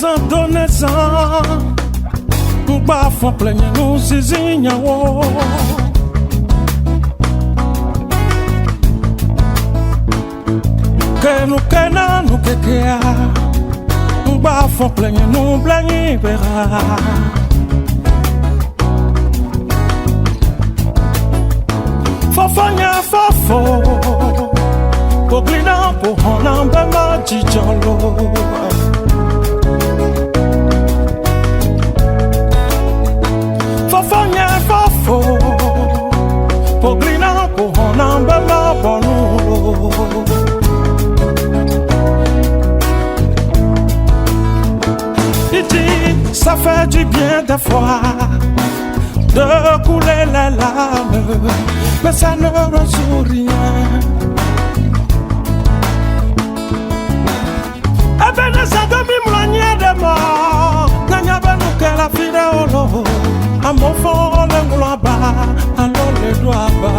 sans donner sans. Nous bafons plein nous zizignons. Que nous kena nous kekea. Nous bafons plein nous blagni vera. Fofanya fofo. Poglina po honamba majijolo. Fofanya fofo. Poglina po honamba mabonulo. Il dit ça fait du bien des fois de couler les larmes, mais ça ne résout rien. Ebenezer demi mlanye de mort, nanya benu que la fideolo, amofo lengulo ba, alo le doa ba.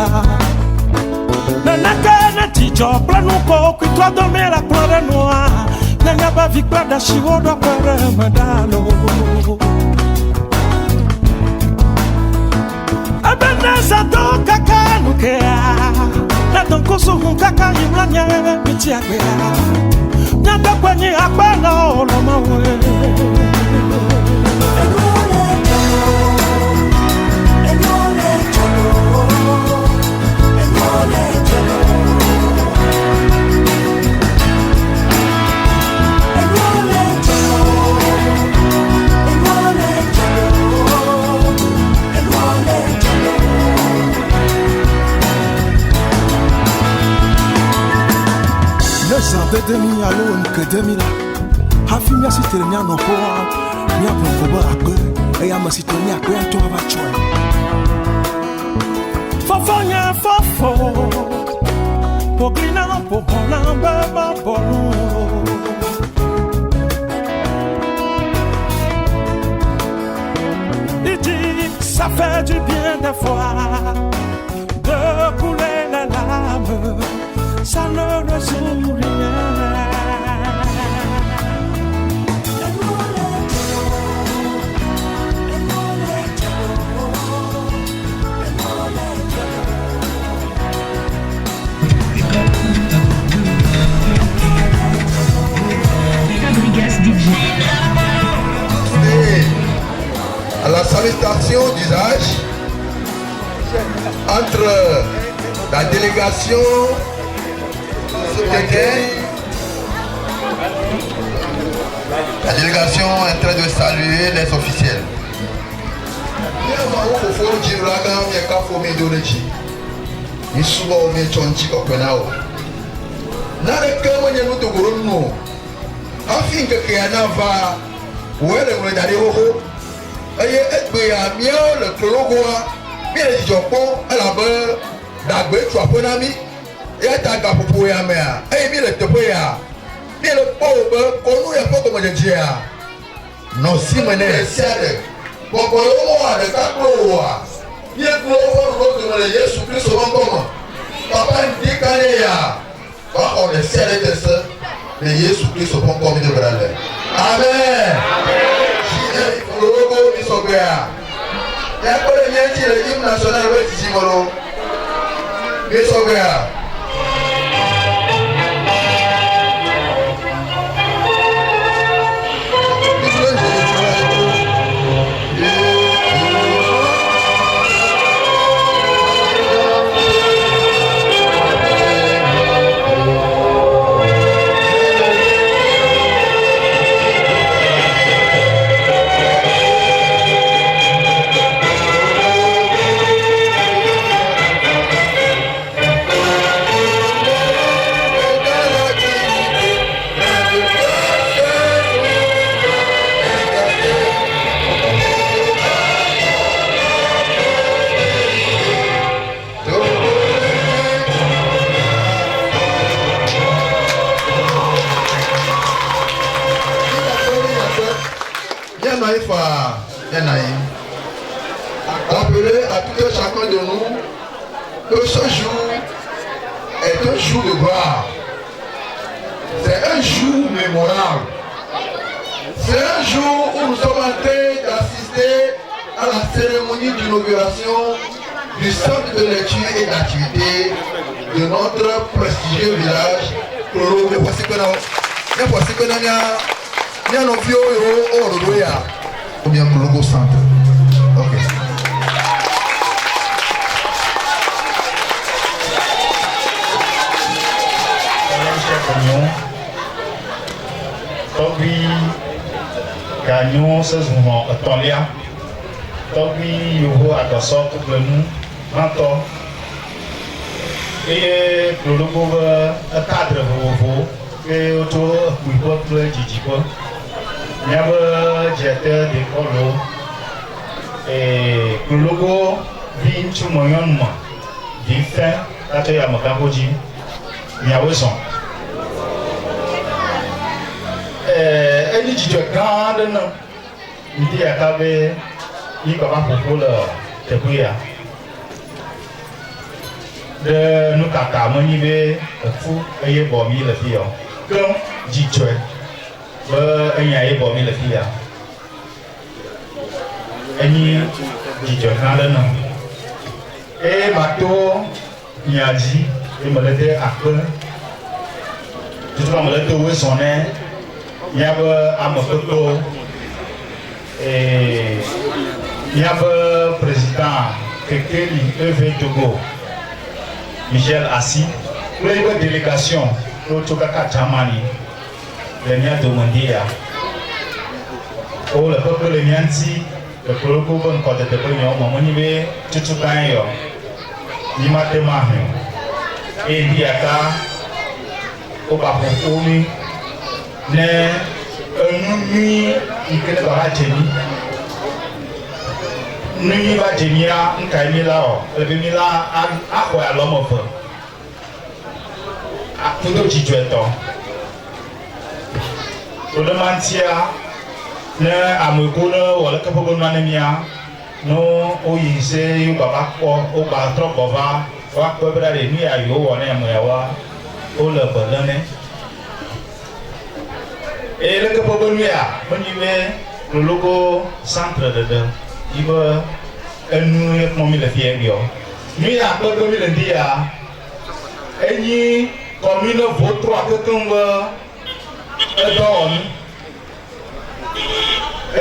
Neneke ne tijo planuko, qui toi dormir la clore noire, nanya ba victoire da chiwo do kwere medalo. Ebenezer do kaka nukea, na don koso kaka yimlanye mitiagbea. Nyanda kwenye akbana olomawe. de demi alone que demi la. Hafi mi asitele ni anopo ni aponkoba akbe e ya masitele ni akbe anto aba chwa. Fofo nya fofo. Poglina po honamba ba bonu. Il dit ça fait du bien des fois de couler les larmes. Ça ne résout rien. À la salutation d'usage entre la délégation est en train de saluer les officiels. Aye egbe ya mia le klologoa mi le jokpo alabe dagbe tu aponami ya taga popo ya mea aye mi le tepe ya mi le po be konu ya foto mo jejia no si mene siade popo yo mo ade ka klowa mi e klo fo ro de Yesu Kristo bongomo papa ndikane ya ba on le siade de ce de Yesu Kristo bongomo de brale amen logo misogea ya kole nyeti le hymne national we tijimoro misogea Rappeler à tout un chacun de nous que ce jour est un jour de gloire. C'est un jour mémorable. C'est un jour où nous sommes en train d'assister à la cérémonie d'inauguration du centre de lecture et d'activité de notre prestigieux village. Centre. Ok. Gagnons ce mouvement Tolia. Tobi Yoho a dansé pour nous, mentor. Et le logo un cadre nouveau et autour du peuple Djidipo. Il y a un directeur d'école et le logo vient tout moyen de fin à te à Makaboji. Il y a raison. Elle dit que quand il dit à Kabe, il va pas pour le Tepuya. De nous caca monibé, fou, et bomi le fille. Comme dit tu es, il y a bomi le fille. Et ni dit tu quand le nom. Et bateau, il a dit, il me l'a dit à peu. Tu vas me le trouver son nez. Il y a un moto et il y a un président Kekeli EV Togo, Michel Assis, pour une délégation au Tokaka Jamani, le mien demandé au le peuple le mien dit le Kologo bon côté de Pognon, mon niveau, tout ce qu'il y a, il m'a demandé et il y a au Bapoumi. Ne nuit ikele bara jeni nuit ba jeni a nkai mi la o ebe mi la akọ ya lomo fo akudo jijo eto o de mantia ne amugo no wala ka pogo na nemia no o yi se yu baba ko o ba tro baba wa ko bra de ni ayo wo na mo ya wa o le bolane. Et le Capobonia, le logo centre de il va nous montrer le fier. Nous avons comme il dit et ni comme une vote à que tombe donne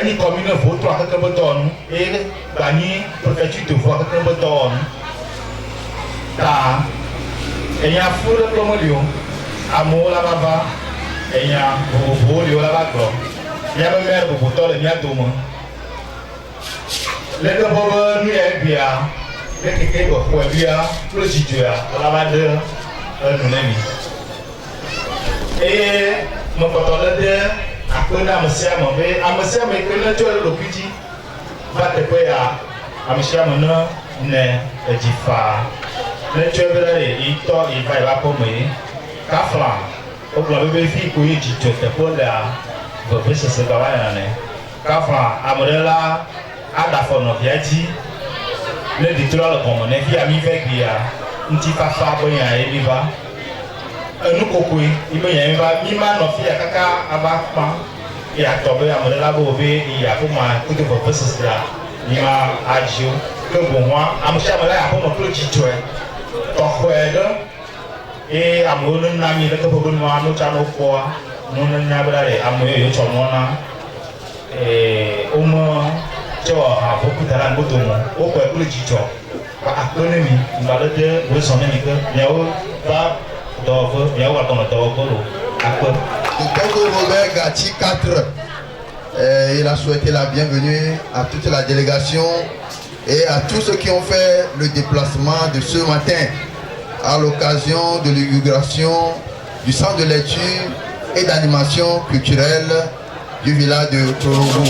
et ni comme une vote à que tombe donne et gagner préfecture de voix que tombe donne. Ta et il y a foule comme Lyon, amour la baba. Il y a un beau lieu là-bas. Il y a un maire pour tout le monde. Les deux pauvres, nous y a bien. Les quelqu'un pour bien, pour le situer là-bas de nous l'amis. Et mon patron là de après la monsieur mais que le tueur le petit va te payer à monsieur maintenant ne dit pas. Le tueur là il va pas pour moi. Kafla. Au plan de vie, il y a des choses pour la vie, c'est ce que quand Amorella a la forme de vie, le détour le bon, on est bien mis avec un petit papa, il y a un viva. Nous coupons, il y a un viva, il y a un fille à caca à bas, et à tomber à Amorella Bobé, il y a pour moi, tout de votre c'est là, il m'a agi, que bon moi, Amorella a pour mon petit jouet. Et à mon ami, le capot de moi, nous t'en offrons, nous n'avons pas d'amour, nous t'en avons. Et au moins, tu as beaucoup de talent, au point où tu as. À l'économie, il va le dire, vous s'en est mis que, il y a pas d'offre, il y a pas d'offre. Robert Gatti 4, il a souhaité la bienvenue à toute la délégation et à tous ceux qui ont fait le déplacement de ce matin à l'occasion de l'inauguration du centre de lecture et d'animation culturelle du village de Torogo.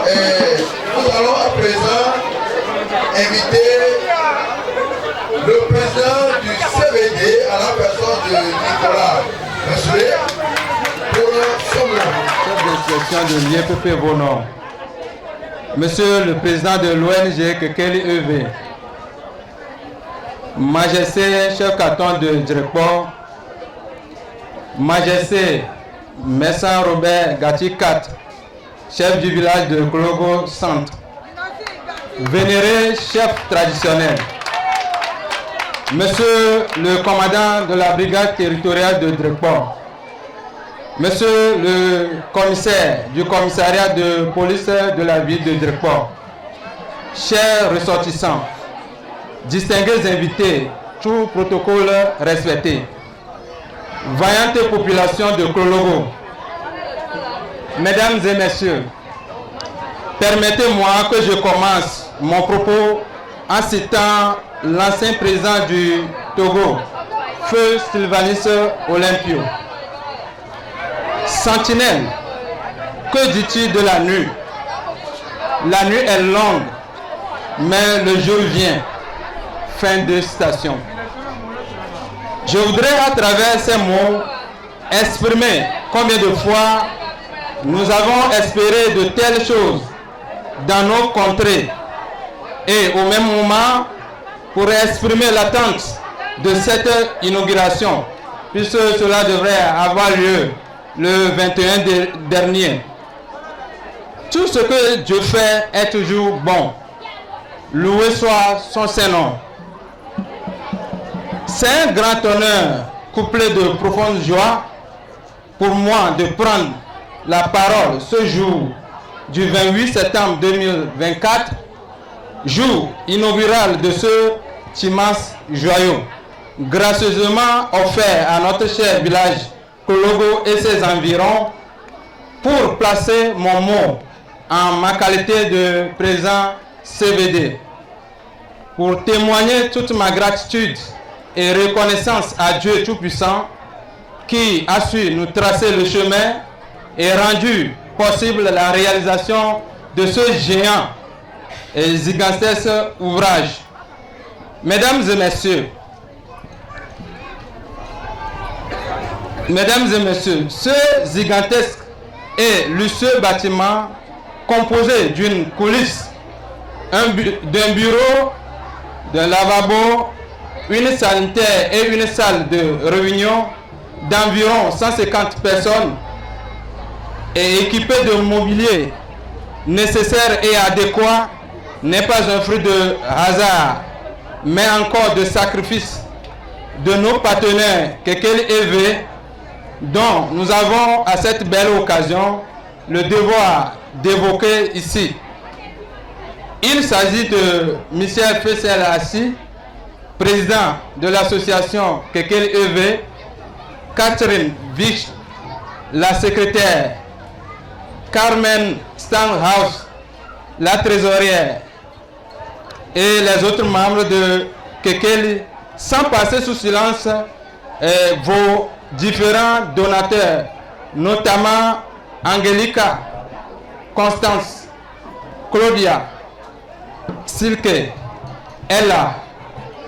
Et nous allons à présent inviter le président du CVD à la personne de Nicolas Monsieur pour son mot. Chef d'inspection de l'IEPP Bono. Monsieur le président de l'ONG Kekeli EV, Majesté chef canton de Drekpo, Majesté Messan Robert Gati 4, chef du village de Kologo Centre, Vénéré chef traditionnel, Monsieur le commandant de la brigade territoriale de Drekpo, Monsieur le commissaire du commissariat de police de la ville de Drekpo, chers ressortissants, distingués invités, tout protocole respecté, vaillante population de Kologo, mesdames et messieurs, permettez-moi que je commence mon propos en citant l'ancien président du Togo, Feu Sylvanus Olympio. Sentinelle, que dis-tu de la nuit? La nuit est longue, mais le jour vient. Fin de citation. Je voudrais à travers ces mots exprimer combien de fois nous avons espéré de telles choses dans nos contrées et au même moment pour exprimer l'attente de cette inauguration, puisque cela devrait avoir lieu le 21 dernier. Tout ce que Dieu fait est toujours bon. Loué soit son Saint-Nom. C'est un grand honneur, couplé de profonde joie, pour moi de prendre la parole ce jour du 28 septembre 2024, jour inaugural de ce immense joyau, gracieusement offert à notre cher village Kologo et ses environs, pour placer mon mot en ma qualité de président CVD, pour témoigner toute ma gratitude et reconnaissance à Dieu Tout-Puissant qui a su nous tracer le chemin et rendu possible la réalisation de ce géant et gigantesque ouvrage. Mesdames et messieurs, ce gigantesque et luxueux bâtiment composé d'une coulisse, d'un bureau, d'un lavabo, une sanitaire et une salle de réunion d'environ 150 personnes et équipé de mobilier nécessaire et adéquat n'est pas un fruit de hasard, mais encore de sacrifice de nos partenaires Kekeli EV, dont nous avons à cette belle occasion le devoir d'évoquer ici. Il s'agit de Michel Fessel Assi, président de l'association Kekeli EV, Catherine Vich, la secrétaire, Carmen Stanhouse, la trésorière, et les autres membres de Kekeli, sans passer sous silence vos différents donateurs, notamment Angelica, Constance, Claudia, Silke, Ella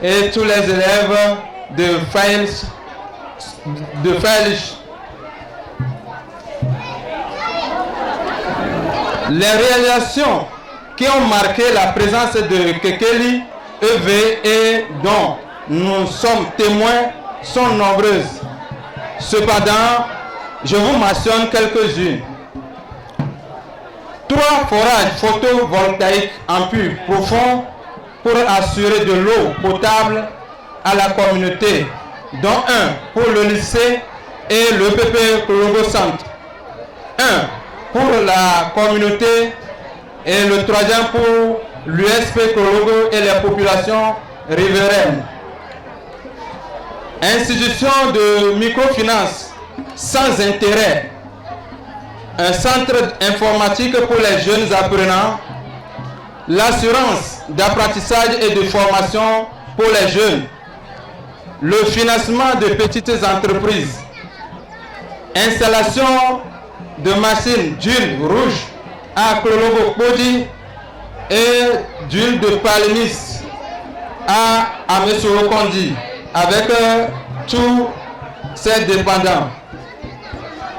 et tous les élèves de Faïlich. Les réalisations qui ont marqué la présence de Kekeli EV et dont nous sommes témoins sont nombreuses. Cependant, je vous mentionne quelques-unes. 3 forages photovoltaïques en puits profond pour assurer de l'eau potable à la communauté, dont un pour le lycée et le PP Kologo Centre, un pour la communauté et le 3e pour l'USP Kologo et les populations riveraines. Institution de microfinance sans intérêt, un centre informatique pour les jeunes apprenants, l'assurance d'apprentissage et de formation pour les jeunes, le financement de petites entreprises, installation de machines d'huile rouge à Klologo Podi et d'huile de Palenis à Amesoro Kondi avec tous ses dépendants.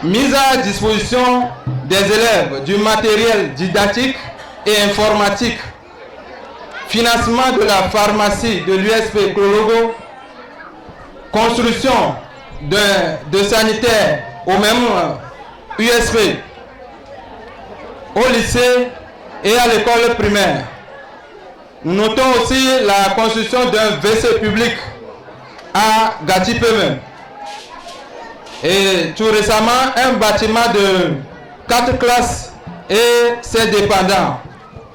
Mise à disposition des élèves du matériel didactique et informatique. Financement de la pharmacie de l'USP Klologo. Construction de sanitaires au même USP, au lycée et à l'école primaire. Nous notons aussi la construction d'un WC public à Gatipeme. Et tout récemment, un bâtiment de 4 classes et ses dépendants.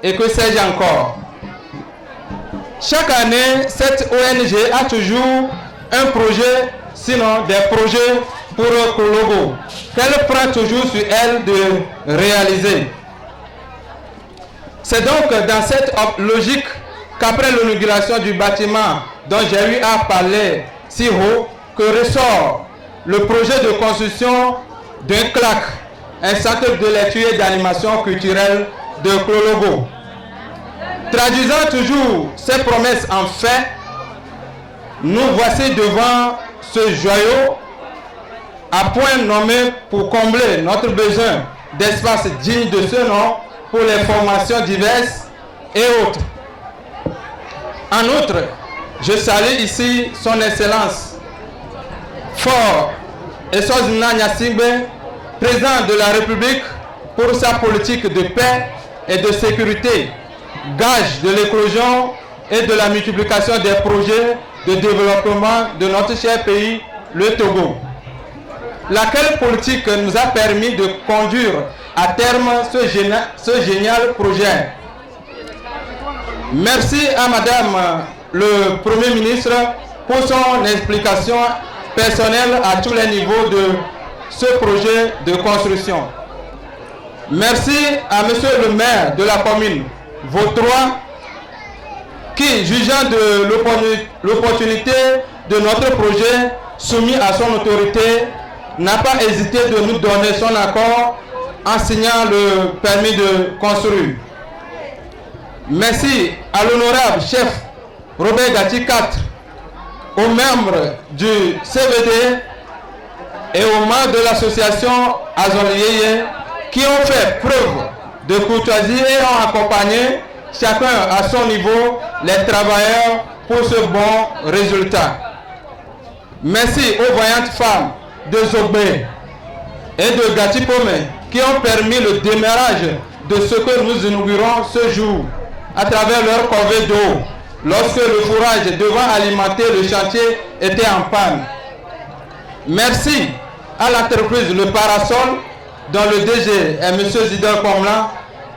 Et que sais-je encore? Chaque année, cette ONG a toujours un projet, sinon des projets pour Klologo, qu'elle prend toujours sur elle de réaliser. C'est donc dans cette logique qu'après l'inauguration du bâtiment dont j'ai eu à parler si haut, que ressort le projet de construction d'un CLAC, un centre de lecture et d'animation culturelle de Klologo. Traduisant toujours ces promesses en fait, nous voici devant ce joyau à point nommé pour combler notre besoin d'espace digne de ce nom pour les formations diverses et autres. En outre, je salue ici son Excellence Fort Essozina Nyasingbe, président de la République, pour sa politique de paix et de sécurité, gage de l'éclosion et de la multiplication des projets de développement de notre cher pays, le Togo. Laquelle politique nous a permis de conduire à terme ce génial projet. Merci à Madame le Premier ministre pour son explication personnelle à tous les niveaux de ce projet de construction. Merci à Monsieur le maire de la commune Vautrois qui, jugeant de l'opportunité de notre projet soumis à son autorité, n'a pas hésité de nous donner son accord en signant le permis de construire. Merci à l'honorable chef Robert Gati IV, aux membres du CVD et aux membres de l'association Azoliyeye qui ont fait preuve de courtoisie et ont accompagné chacun à son niveau les travailleurs pour ce bon résultat. Merci aux voyantes femmes de Zogbe et de Gatipome qui ont permis le démarrage de ce que nous inaugurons ce jour à travers leur corvée d'eau lorsque le fourrage devant alimenter le chantier était en panne. Merci à l'entreprise Le Parasol dont le DG est M. Zidane Komlan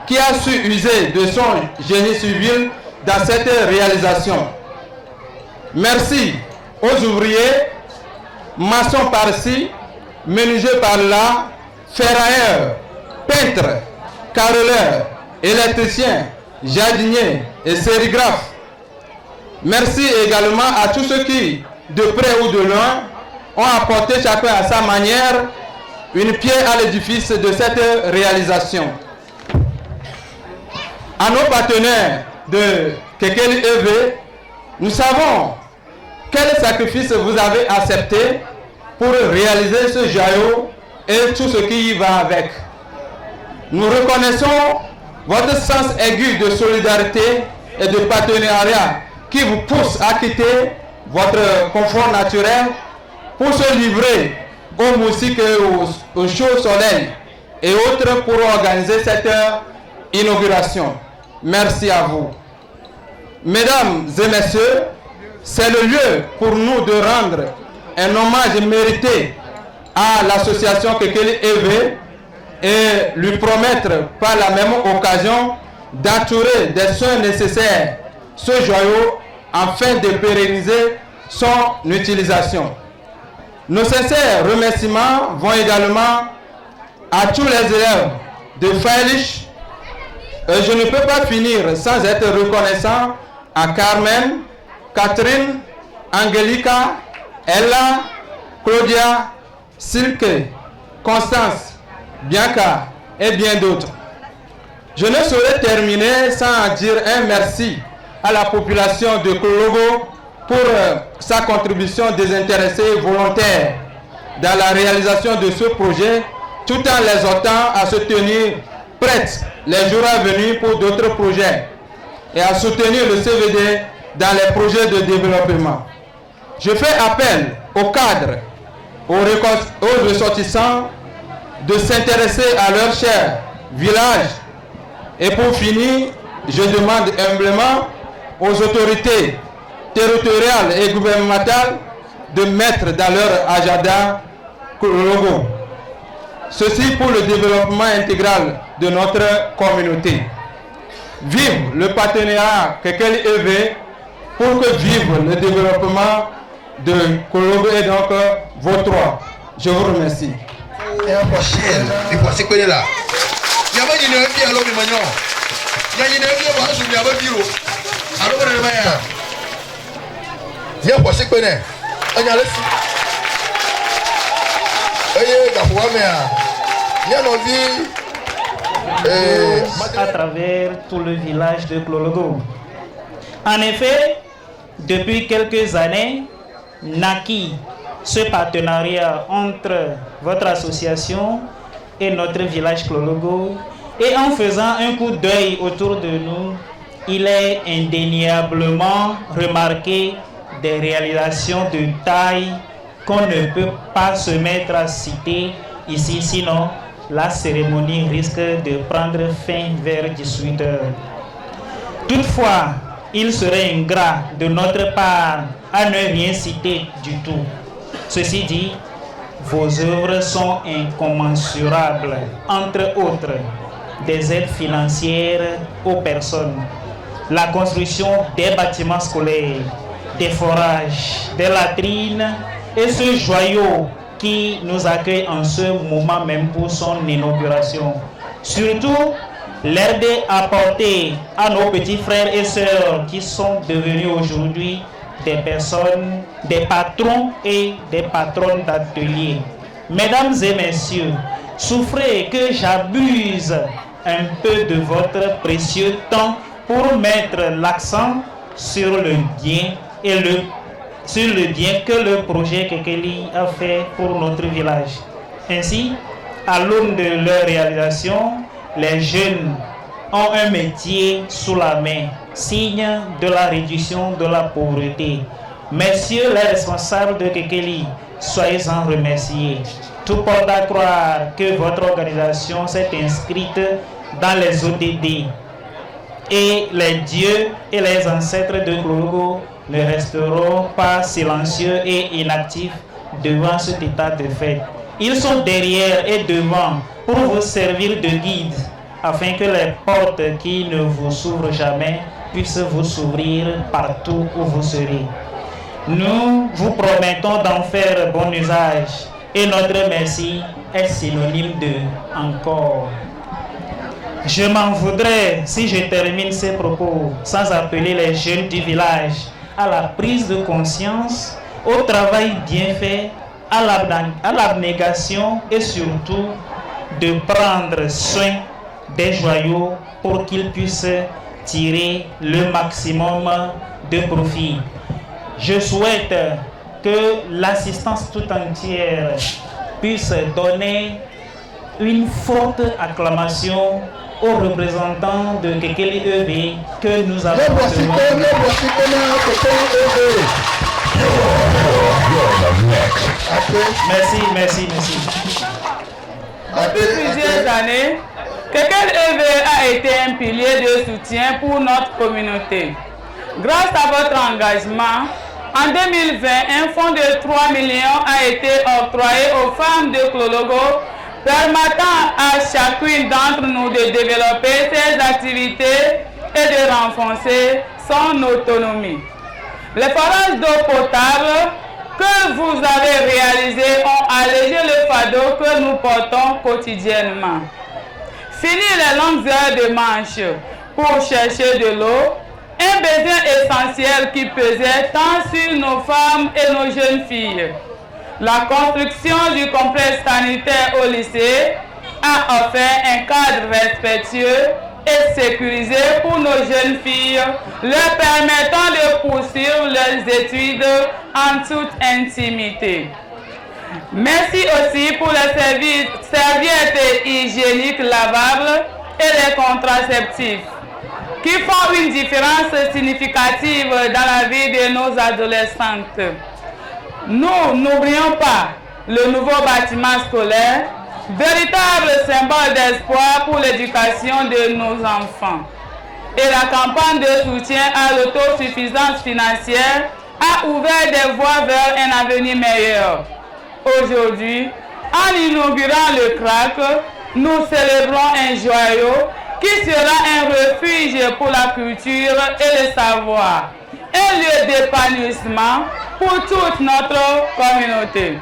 qui a su user de son génie civil dans cette réalisation. Merci aux ouvriers, maçons par-ci, menuisiers par-là, ferrailleurs, peintres, carreleurs, électriciens, jardiniers et sérigraphes. Merci également à tous ceux qui, de près ou de loin, ont apporté chacun à sa manière une pierre à l'édifice de cette réalisation. À nos partenaires de Kekeli EV, nous savons quel sacrifice vous avez accepté pour réaliser ce joyau et tout ce qui y va avec. Nous reconnaissons votre sens aigu de solidarité et de partenariat qui vous pousse à quitter votre confort naturel pour se livrer aux musiques et au chaud soleil et autres pour organiser cette inauguration. Merci à vous. Mesdames et messieurs, c'est le lieu pour nous de rendre un hommage mérité à l'association Kekeli EV et lui promettre par la même occasion d'entourer des soins nécessaires ce joyau afin de pérenniser son utilisation. Nos sincères remerciements vont également à tous les élèves de Freilich. Je ne peux pas finir sans être reconnaissant à Carmen, Catherine, Angelica, Ella, Claudia, Silke, Constance, Bianca et bien d'autres. Je ne saurais terminer sans dire un merci à la population de Klologo pour sa contribution désintéressée et volontaire dans la réalisation de ce projet, tout en les exhortant à se tenir prêtes les jours à venir pour d'autres projets et à soutenir le CVD dans les projets de développement. Je fais appel aux cadres, aux ressortissants de s'intéresser à leur cher village. Et pour finir, je demande humblement aux autorités territoriales et gouvernementales de mettre dans leur agenda Klologo. Ceci pour le développement intégral de notre communauté. Vive le partenariat Kekeli EV pour que vive le développement de Klologo et donc vos trois. Je vous remercie. À travers tout le village de Klologo. En effet, depuis quelques années, naquit ce partenariat entre votre association et notre village Klologo. Et en faisant un coup d'œil autour de nous, il est indéniablement remarqué des réalisations de taille qu'on ne peut pas se mettre à citer ici, sinon la cérémonie risque de prendre fin vers 18h. Toutefois, il serait ingrat de notre part à ne rien citer du tout. Ceci dit, vos œuvres sont incommensurables, entre autres, des aides financières aux personnes, la construction des bâtiments scolaires, des forages, des latrines et ce joyau qui nous accueille en ce moment même pour son inauguration. Surtout, l'aide apportée à nos petits frères et sœurs qui sont devenus aujourd'hui des personnes, des patrons et des patronnes d'ateliers. Mesdames et messieurs, souffrez que j'abuse un peu de votre précieux temps pour mettre l'accent sur le bien et sur le bien que le projet Kekeli a fait pour notre village. Ainsi, à l'aune de leur réalisation, les jeunes ont un métier sous la main, signe de la réduction de la pauvreté. Messieurs les responsables de Kekeli, soyez-en remerciés. Tout porte à croire que votre organisation s'est inscrite dans les ODD et les dieux et les ancêtres de Klologo ne resteront pas silencieux et inactifs devant cet état de fait. Ils sont derrière et devant pour vous servir de guide afin que les portes qui ne vous s'ouvrent jamais puissent vous s'ouvrir partout où vous serez. Nous vous promettons d'en faire bon usage et notre merci est synonyme de encore. Je m'en voudrais si je termine ces propos sans appeler les jeunes du village à la prise de conscience, au travail bien fait, à l'abnégation et surtout de prendre soin des joyaux pour qu'ils puissent tirer le maximum de profit. Je souhaite que l'assistance tout entière puisse donner une forte acclamation aux représentants de Kekeli EV que nous avons reçus. Merci. Depuis plusieurs années, Kekeli EV a été un pilier de soutien pour notre communauté. Grâce à votre engagement, en 2020, un fonds de 3 millions a été octroyé aux femmes de Klologo, permettant à chacune d'entre nous de développer ses activités et de renforcer son autonomie. Les forages d'eau potable que vous avez réalisés ont allégé le fardeau que nous portons quotidiennement. Fini les longues heures de marche pour chercher de l'eau, un besoin essentiel qui pesait tant sur nos femmes et nos jeunes filles. La construction du complexe sanitaire au lycée a offert un cadre respectueux et sécurisé pour nos jeunes filles, leur permettant de poursuivre leurs études en toute intimité. Merci aussi pour les serviettes hygiéniques lavables et les contraceptifs qui font une différence significative dans la vie de nos adolescentes. Nous n'oublions pas le nouveau bâtiment scolaire, véritable symbole d'espoir pour l'éducation de nos enfants. Et la campagne de soutien à l'autosuffisance financière a ouvert des voies vers un avenir meilleur. Aujourd'hui, en inaugurant le CRAC, nous célébrons un joyau qui sera un refuge pour la culture et le savoir, un lieu d'épanouissement pour toute notre communauté.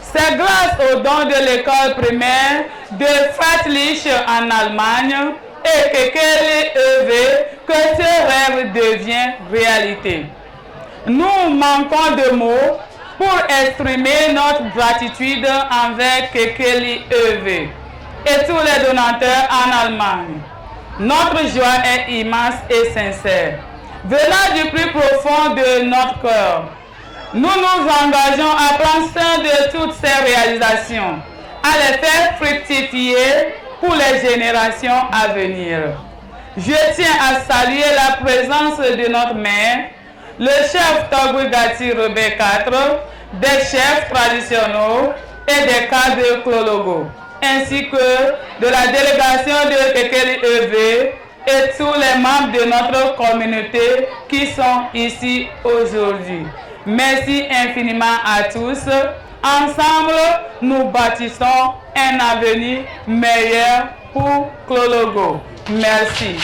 C'est grâce aux dons de l'école primaire de Fratlich en Allemagne et Kekeli EV que ce rêve devient réalité. Nous manquons de mots pour exprimer notre gratitude envers Kekeli EV et tous les donateurs en Allemagne. Notre joie est immense et sincère. Venant du plus profond de notre cœur, nous nous engageons à prendre soin de toutes ces réalisations, à les faire fructifier pour les générations à venir. Je tiens à saluer la présence de notre maire, le chef Togwigati Robert IV, des chefs traditionnels et des cadres de Klologo, ainsi que de la délégation de Kekeli EV et tous les membres de notre communauté qui sont ici aujourd'hui. Merci infiniment à tous. Ensemble, nous bâtissons un avenir meilleur pour Klologo. Merci.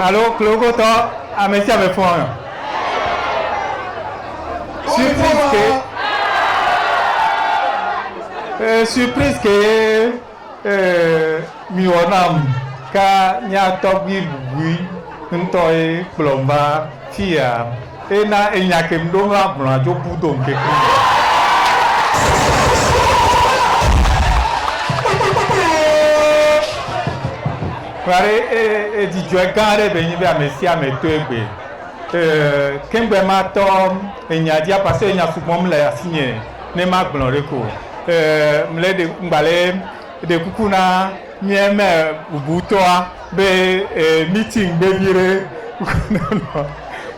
Allô, Klogo, toi, à monsieur avec foi. Surprise que Mionam, ka nyatobi bui, ntoi plomba, fia, et na enyakem donga blanjo pouton ke. Et du joie garé venir vers Messia mais tué. Kembe matom et nyadia passé nya souvent la signé ne ma blonreco. M'le de mbale de kukuna mieme ubutoa be meeting be viré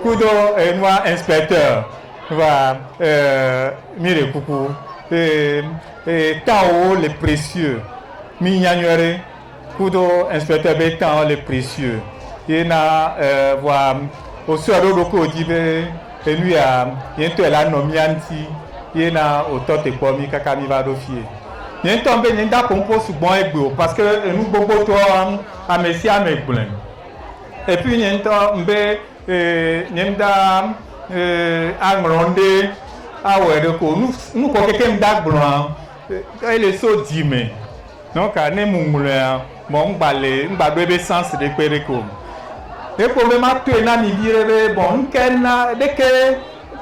kudo noir inspecteur va mire kuku tao les précieux mi nyanyore kudo inspecteur bétan les précieux et na voir au soir de loko dibe et lui a bientôt la nomianti et na au tot et pomi kakami va dofier yen tombe yen da compose bon ego parce que nous beaucoup toi à messia à megblem et puis yen tombe yen da angronde a were ko nous ko quelqu'un da blanc il est so dime donc à ne mumule bon balé mbadwe sens de pereko et pour me mettre na mi dire bon kenna de que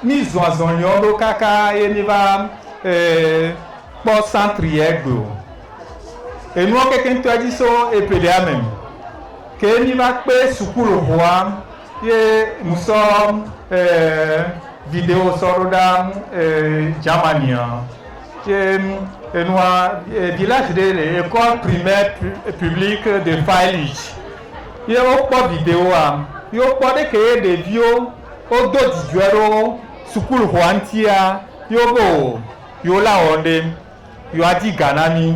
ni zoazon yo kaka et ni va pour centriègle et nous quelqu'un tu a dit ça et pédé même que ni va pe sukulu roi et nous sommes vidéo sorda jamania et nous village de l'école primaire publique de Fratlich. Il y a pas vidéo il y a pas de créer des vieux au dos du duero sukulu huantia yo la onde yo adi ganani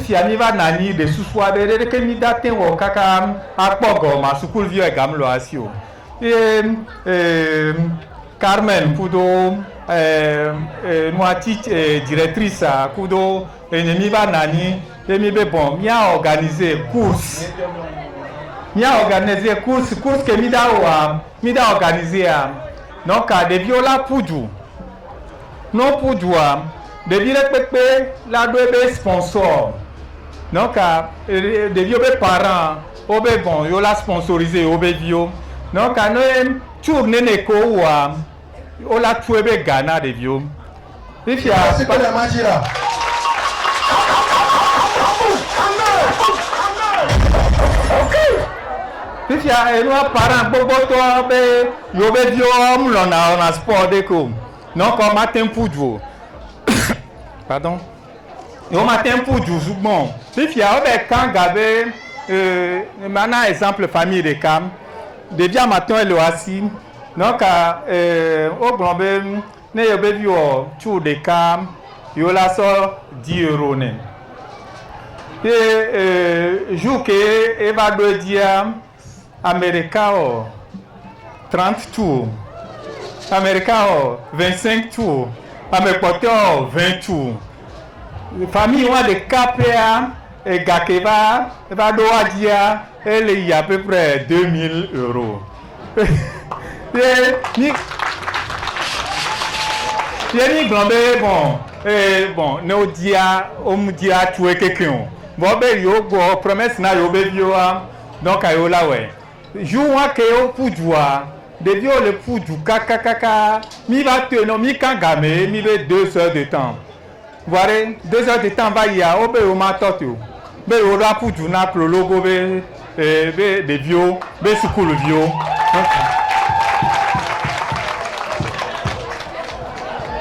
si ani va nani de suswa de que ni daten wo kaka akpogo ma sukulu vieux gamlo asio Carmen Pudo noiti directrice Kudo ennemi va nani emi be bon mia organiser course que mi da organiser Donc, des viola poudou. Non poudoua. Des viola pépé, la doué sponsor. Donc, des viola parents, obé bon, yo la sponsorisé, obé vio. Donc, nous tourner neko ou on la trouvé Ghana des vio. Si tu as. C'est quoi la magie là? Si tu as un parent, boboto, yo be vio, on a sport déco. Donc, on matin poudou. Pardon? Yo matin poudou, bon. Si tu as un quand gabé, maintenant, exemple, famille de Cam, de bien matin, elle est assis. Donc, au grand ben, ne yo be vio, tout de Cam, yo la sort 10 €. Et, jour que, elle va dire, Américain, 30 tours. Américain, 25 tours. Américain, 20 tours. Famille de KPA et Gakeva, va devoir dire, elle y a à peu près 2000 €. Bon, nous disons, on me dit à tuer quelqu'un. Bon, ben, yo, promesse na yo, ben, yo, donc, ayo la ouais. Joua que yo poudoua, de vio le poudou, kaka, mi va te non, mi kangame, mi ve 2 heures de temps. Voilà, 2 heures de temps va y a, obe o ma totu. Be o la poudou na pro logo be de vio, be sukulu vio.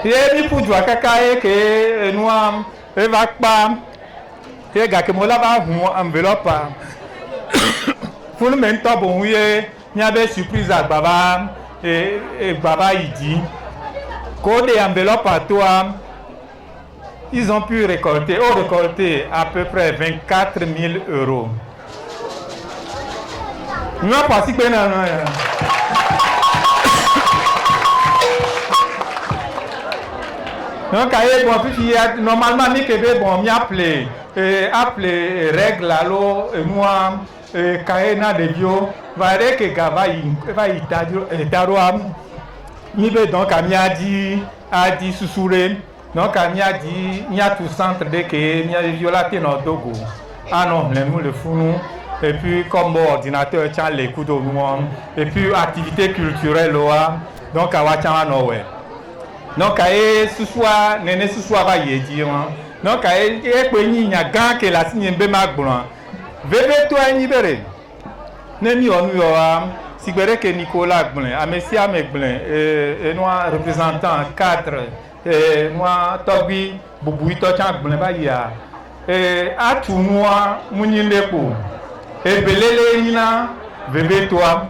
Et mi poudou kaka e ke noam, e va pa, e ga ke mo la va enveloppe. Pour le même temps, bon, il y avait surprise à Baba et Baba il dit code et enveloppe à toi, ils ont pu récolter à peu près 24 000 €. Nous avons participé dans donc, normalement, bon, m'y appelé règle alors moi. Kaena de bio va que gava va itaroam ni be donc a dit susure donc a dit il y a tout centre de que il y a violaté dans Dogo ah non le founou et puis comme ordinateur tient les coups de nous et puis activité culturelle là donc à wacha no ouais donc a susua nene susua va y dire donc a pe ni nya gan que la signe be magbon Veve toi nibere. Nemi onu yo sigbere ke Nicolas Gblin, Amesia Megblin et nous représentant 4 et nous Togbi Boubouy Tochan Gblin ba ya. A tout moi munyilepo. Et belele nina veve toi.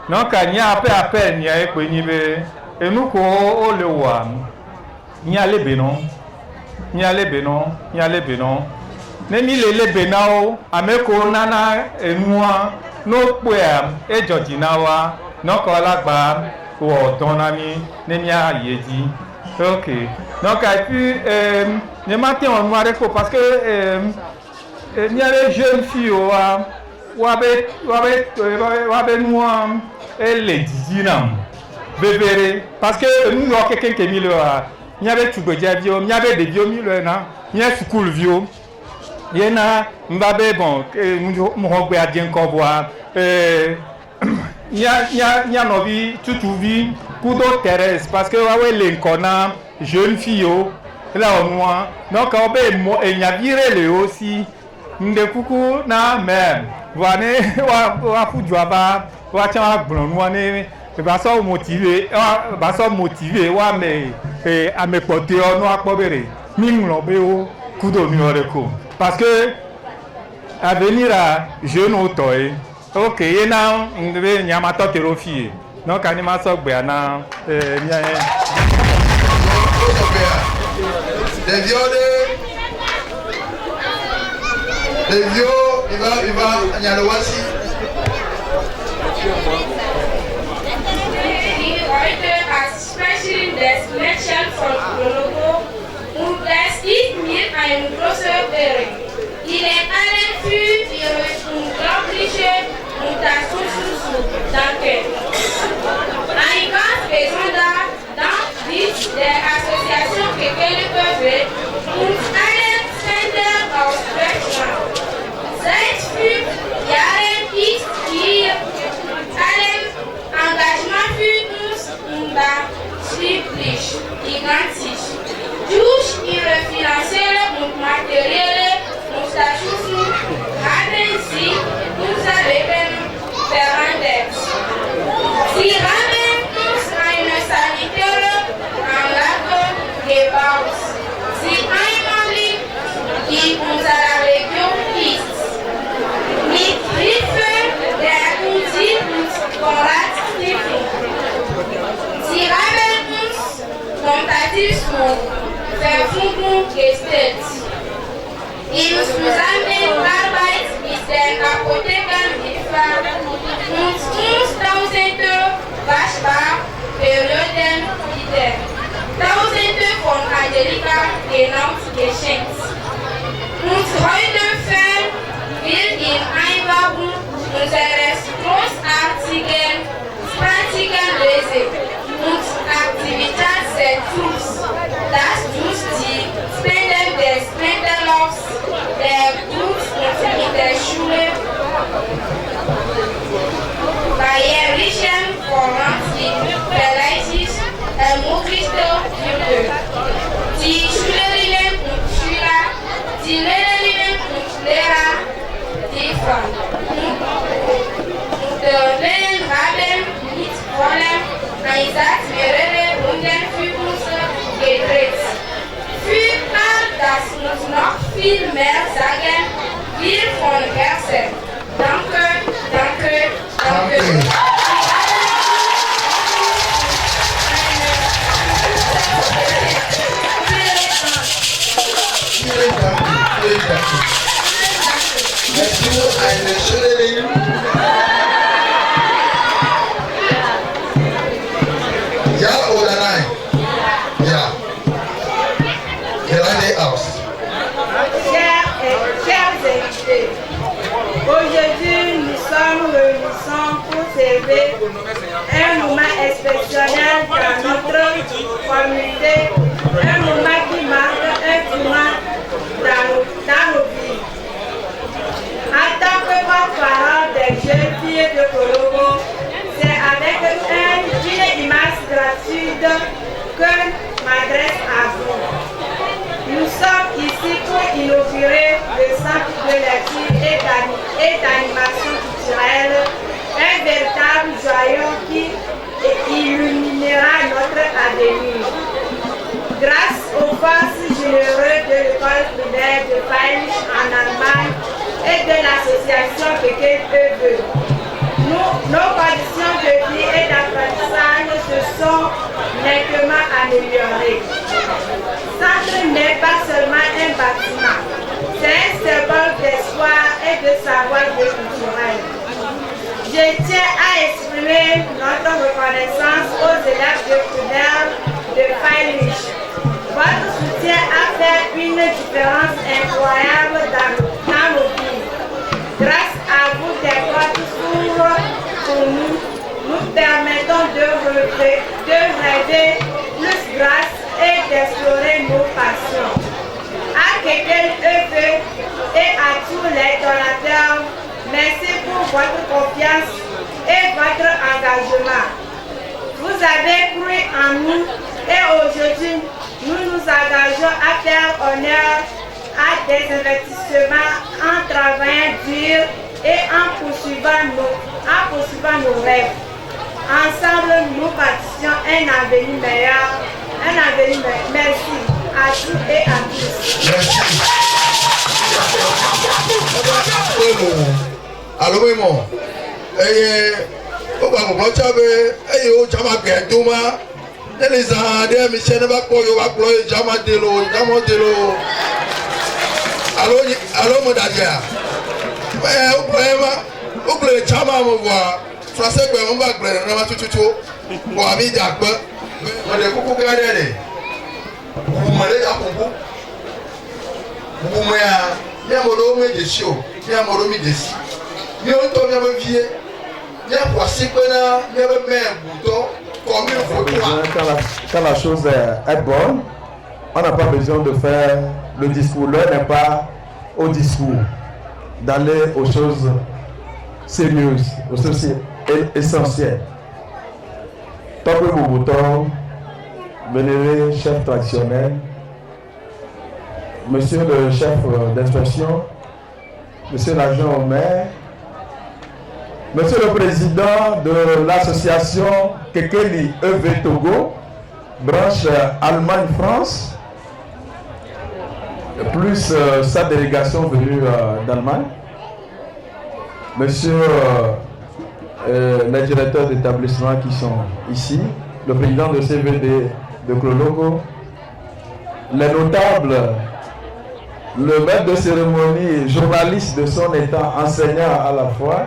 Donc anya appel nya e pe nibe et nous ko o le wa. Nya le benon. Nya le benon. Nemi lele benao ameko nana enua no poem e jojinawa no kolagba wo donami nemi ayedi. OK. Donc et puis ne matin on noir parce que il y a les jeunes filles wabe noa et les dinam bébéré parce que nous avons quelqu'un qui est mis là il y avait tout le diabio il y avait des bio mis là il y a school vieux Yena mbabe bon mohogbe adien koboa nya novi tutuvi kudo Thérèse parce que wawe lenkona jeune fille là au moins donc obe mo enyavire le aussi nde kuku na même wane wa fujwa ba wa cha gbon wane ba so motiver wa me amepote onu apobere mi nlobe o kudo mi oreko parce que à venir à jeune autoy OK yena ndebe nyamato terofie donc animation gbeana les vieux il va nyalowasi especially the selection from Logo und das ist mir ein großer Ehre. Il est allé für unglaubliche Unterstützung. Danke. Ein ganz besonderer der Association Kekele Böwe und allen Sender aus Deutschland. Seit 5 Jahren ist ihr Engagement für uns unbeschreiblich, gigantisch. Durch ihre finanzielle und materielle Unterstützung haben sie unser Leben verändert. Sie haben uns eine sanitäre Anlage gebaut, die einmalig in unserer Region ist. Mit Hilfe der UNICEF und Konrad Stiftung. Sie haben uns kontaktiert zur Verfügung gestellt. In Zusammenarbeit mit den Apothekern und uns tausende Waschbar-Perioden bieten. Tausende von Angelika genannt geschenkt. Und heute fern wird in Einwagen unseres großartigen Lese- und Aktivitätszentrums, das durch die Spenden des Spenderlaufs der Gut- und in der Schule barrierlichen Format bereichs ermöglicht wurde. Die Schülerinnen und Schüler, die Lehrerinnen und Lehrer, die Unternehmen haben mit vollem Einsatz mehrere Runden für uns gedreht. Für all das muss noch viel mehr sagen wir von Herzen. Danke, danke, danke. Eine Schülerin. Ja oder nein? Ja. Gerade aus. Chers invités, aujourd'hui nous sommes réunis pour célébrer un moment exceptionnel dans notre communauté, un moment qui marque un tournant dans nos vies. En tant que porte-parole des jeunes filles de Kologo, c'est avec une image gratuite que m'adresse à vous. Nous sommes ici pour inaugurer le centre de lecture et d'animation culturelle, un véritable joyau qui illuminera notre avenir. Grâce aux forces généreuses de l'école primaire de Freilich en Allemagne et de l'association Kekele, nos conditions de vie et d'apprentissage se sont nettement améliorées. Centre n'est pas seulement un bâtiment, c'est un symbole d'espoir et de savoir culturel. Je tiens à exprimer notre reconnaissance aux élèves de primaire de Freilich. Votre soutien a fait une différence incroyable dans nos vies. Grâce à vous, des portes s'ouvrent pour nous. Nous permettons de rêver plus grâce et d'explorer nos passions. À Kekele et à tous les donateurs, merci pour votre confiance et votre engagement. Vous avez cru en nous et aujourd'hui, nous nous engageons à faire honneur à des investissements en travaillant dur et en poursuivant nos rêves. Ensemble, nous bâtissons un avenir meilleur, Merci à tous et à tous. Merci. Allô, maman. Ó gba gbogbo chábẹ́ ẹ̀yẹ ó jama gbẹ̀dùn ma lẹ́nu sàn dé mi sẹ́ni bá kpọ́ yóò bá kpọ́ yóò jama delo alo mo dàdí à ó kpọ́ yẹ ma ó kpọ́ jama mo bọ̀ a fúlàsẹ́ gbẹ̀ mo bá gbẹ̀ nínú ma tututu bọ̀ àmì ìjà gbẹ́ mo lè kúkú ká dẹ́ dẹ́ mo lè yà kúkú mo yà ní àmọ́dọ́ mi dè sí o ní àmọ́dọ́ mi dè sí ní o ń tọ́ mi àmọ́ fìyẹ. N'y a pas si peu na n'y a pas même bouton Quand la chose est bonne, on n'a pas besoin de faire le discours. L'heure n'est pas au discours, d'aller aux choses sérieuses, aux choses essentielles. Topé Boubouton, vénéré chef traditionnel, monsieur le chef d'inspection, monsieur l'adjoint au maire, monsieur le président de l'association Kekeli EV Togo, branche Allemagne-France, plus sa délégation venue d'Allemagne, monsieur les directeurs d'établissement qui sont ici, le président de CVD de Klologo, les notables, le maître de cérémonie, journaliste de son état, enseignant à la fois.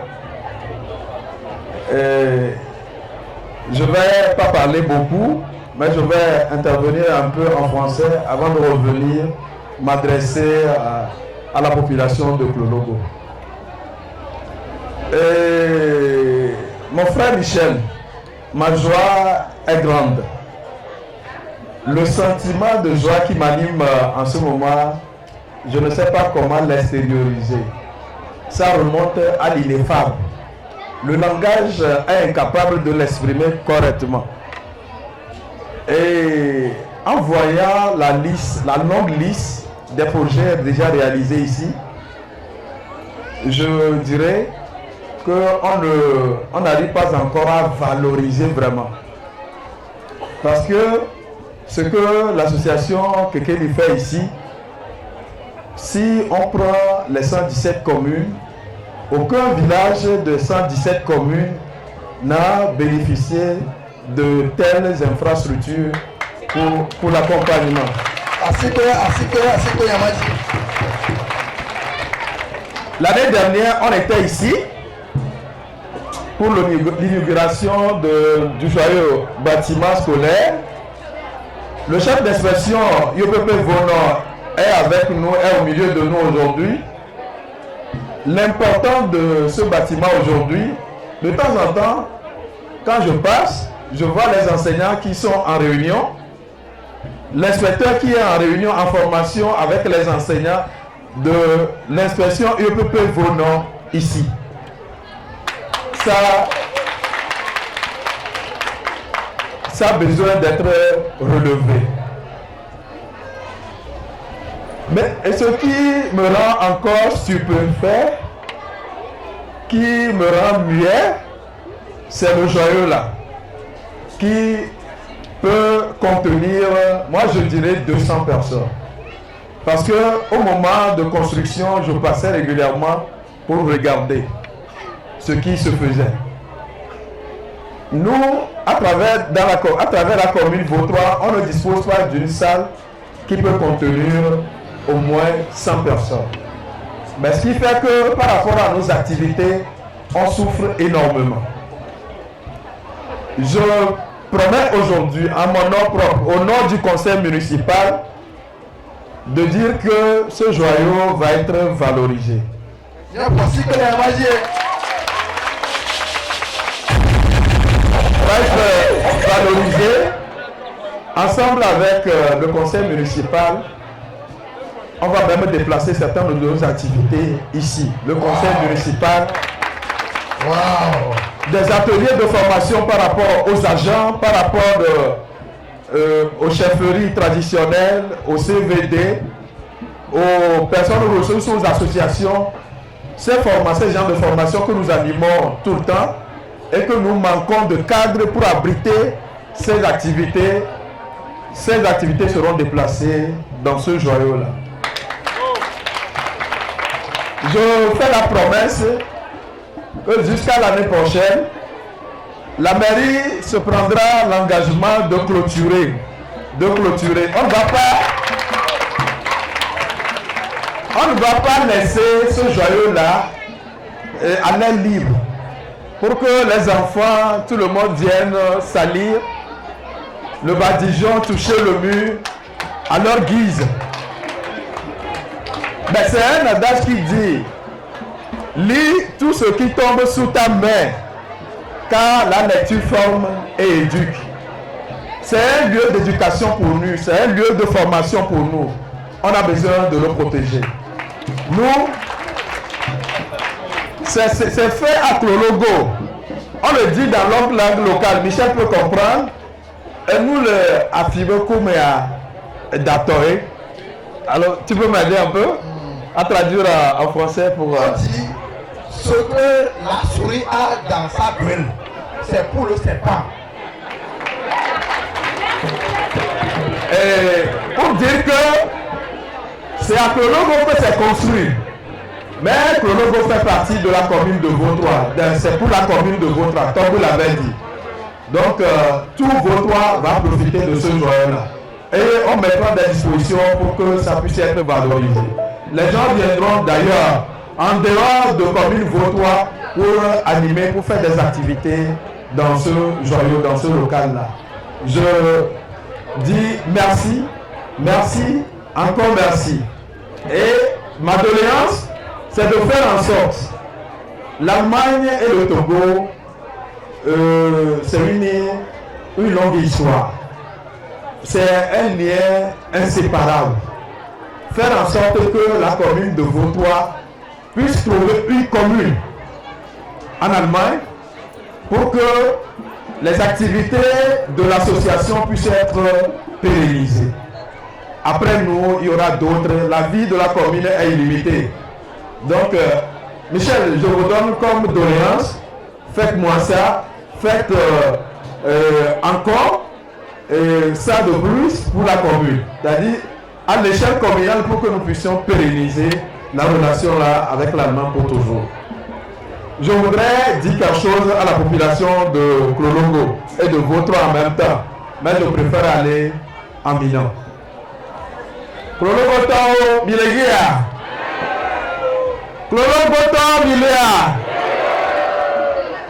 Je ne vais pas parler beaucoup, mais je vais intervenir un peu en français avant de revenir m'adresser à la population de Klologo. Mon frère Michel, ma joie est grande. Le sentiment de joie qui m'anime en ce moment, je ne sais pas comment l'extérioriser. Ça remonte à l'ineffable. Le langage est incapable de l'exprimer correctement. Et en voyant la longue liste des projets déjà réalisés ici, je dirais qu'on n'arrive pas encore à valoriser vraiment. Parce que ce que l'association Kekeli fait ici, si on prend les 117 communes, aucun village de 117 communes n'a bénéficié de telles infrastructures pour l'accompagnement. L'année dernière, on était ici pour l'inauguration du joyeux bâtiment scolaire. Le chef d'inspection, Yopepe Vono, est avec nous, est au milieu de nous aujourd'hui. L'important de ce bâtiment aujourd'hui, de temps en temps, quand je passe, je vois les enseignants qui sont en réunion, l'inspecteur qui est en réunion, en formation avec les enseignants de l'inspection UPP Vono ici. Ça a besoin d'être relevé. Mais ce qui me rend encore stupéfait, qui me rend muet, c'est le joyeux là, qui peut contenir, moi je dirais 200 personnes. Parce que au moment de construction, je passais régulièrement pour regarder ce qui se faisait. Nous, à travers la commune Vautois, on ne dispose pas d'une salle qui peut contenir au moins 100 personnes. Mais ce qui fait que par rapport à nos activités, on souffre énormément. Je promets aujourd'hui, à mon nom propre, au nom du conseil municipal, de dire que ce joyau va être valorisé. Va être valorisé ensemble avec le conseil municipal. On va même déplacer certaines de nos activités ici. Le conseil municipal. Des ateliers de formation par rapport aux agents, par rapport aux chefferies traditionnelles, aux CVD, aux personnes ressources, aux associations. Ces genres de formation que nous animons tout le temps et que nous manquons de cadres pour abriter ces activités. Ces activités seront déplacées dans ce joyau-là. Je fais la promesse que jusqu'à l'année prochaine, la mairie se prendra l'engagement de clôturer. On ne va pas laisser ce joyau-là à l'air libre pour que les enfants, tout le monde vienne salir le badigeon, toucher le mur à leur guise. Mais c'est un adage qui dit: lis tout ce qui tombe sous ta main, car la lecture forme et éduque. c'est un lieu d'éducation pour nous, c'est un lieu de formation pour nous. On a besoin de le protéger. Nous, c'est fait à Klologo. On le dit dans l'autre langue locale. Michel peut comprendre. Et nous, le affirmons comme à Datoé. Alors, tu peux m'aider un peu à traduire en français pour... On dit ce que la souris a dans sa gueule, c'est pour le serpent. Et pour dire que c'est à Klologo que c'est construit. Mais Klologo fait partie de la commune de Vautois. C'est pour la commune de Vautois, comme vous l'avez dit. Donc, tout Vautois va profiter de ce joyau-là. Et on mettra des dispositions pour que ça puisse être valorisé. Les gens viendront d'ailleurs en dehors de commune Vautois pour animer, pour faire des activités dans ce joyau, dans ce local-là. Je dis merci, merci, encore merci. Et ma doléance, c'est de faire en sorte, l'Allemagne et le Togo, c'est une longue histoire. C'est un lien inséparable. Faire en sorte que la commune de Vautois puisse trouver une commune en Allemagne pour que les activités de l'association puissent être pérennisées. Après nous, il y aura d'autres. La vie de la commune est illimitée. Donc, Michel, je vous donne comme doléance, faites-moi ça, faites encore ça de plus pour la commune. C'est-à-dire à l'échelle communale pour que nous puissions pérenniser la relation là avec l'Allemagne pour toujours. Je voudrais dire quelque chose à la population de Klologo et de Vautois en même temps, mais je préfère aller en Milan. Klologo Tao Milegia. Klologo Tao Milea.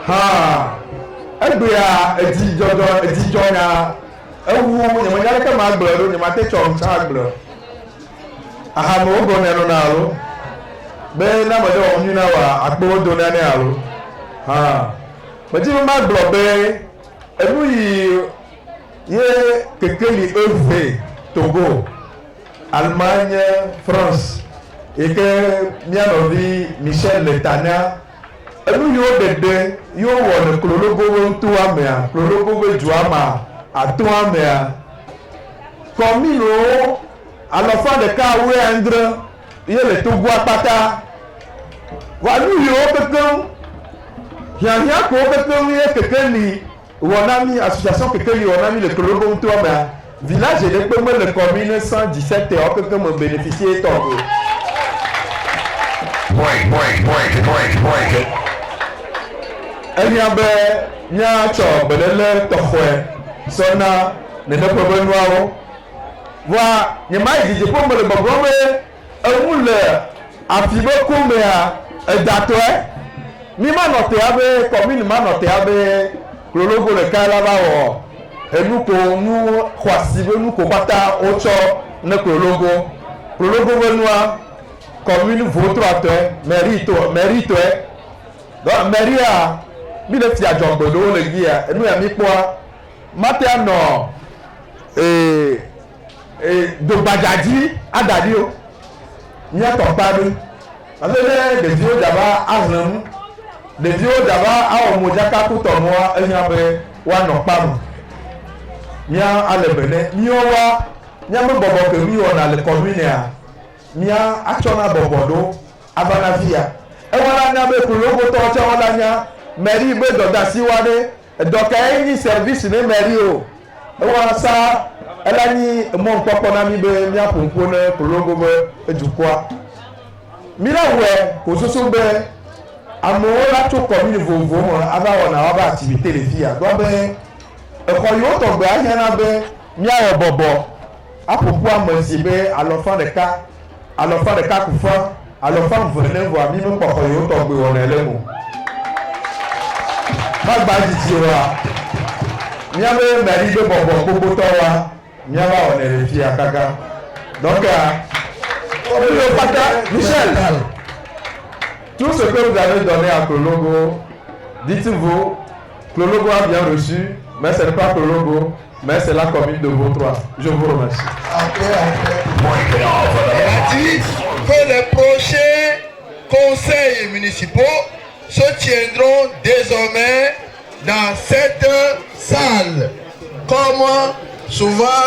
Ha. Ebia edi jona. Ewu nyamanya ka magbero nyamate chomcha agbero. Aha mo go nenu na alo. Be na mo de onu na wa agbo do na ni alo. Ha. Bati mo magbero be enu yi ye kekeli EV Togo, Allemagne, France. Et que Mianovi Michel Letania enu yo dede yo wo le Klologo to amea, Klologo juama atoa mea komino alofa de ka we andre ye le Togo apata wa nu yo pekan ya ko pekan ye kekeli wonami association kekeli wonami le Klologo to amea village de peme le commune 117 et que me bénéficier Togo. Break. Eliabe nya cho belele tokhwe sona ne ne problème wao wa nyama idije po mele bogome ewule afibo kumea edatwe ni ma note abe commune ma note abe Klologo le kala bawo enu ko nu kwasibe nu ko bata ocho ne Klologo benua commune Vautois mérite donc mairie mi le fia jogbodo le gia enu ya mi poa matia no do bajaji adadi o nya to padu ale de dio daba ahlam de dio daba awo mojaka ku to mo enya be wa no pamu nya ale bene ni o wa nya mo bobo ke mi wona le commune a nya achona bobodo abana via e wala nya be Klologo to cha wala nya mairie be doda siwade doka ni service ne mairie o e wala sa elani mo npopo na mi be mi aponpo ne Klologo be ejukwa mira we ko soso be amo la to commune vovo mo aba wona aba activité le via do be e ko yo to be anya na be mi ayo bobo aponpo amosi be alofan de ka kufa alofan venez voir mi mo ko yo to be wona elemu magba jiji wa miabe mairie de bobo gbogbo to wa miaba onere fi akaka donc le pata Michel tout ce que vous avez donné à Klologo dites-vous Klologo a bien reçu mais ce n'est pas Klologo mais c'est la commune de Vautois. Je vous remercie. Il a dit que les prochains conseils municipaux se tiendront désormais dans cette salle. Comme souvent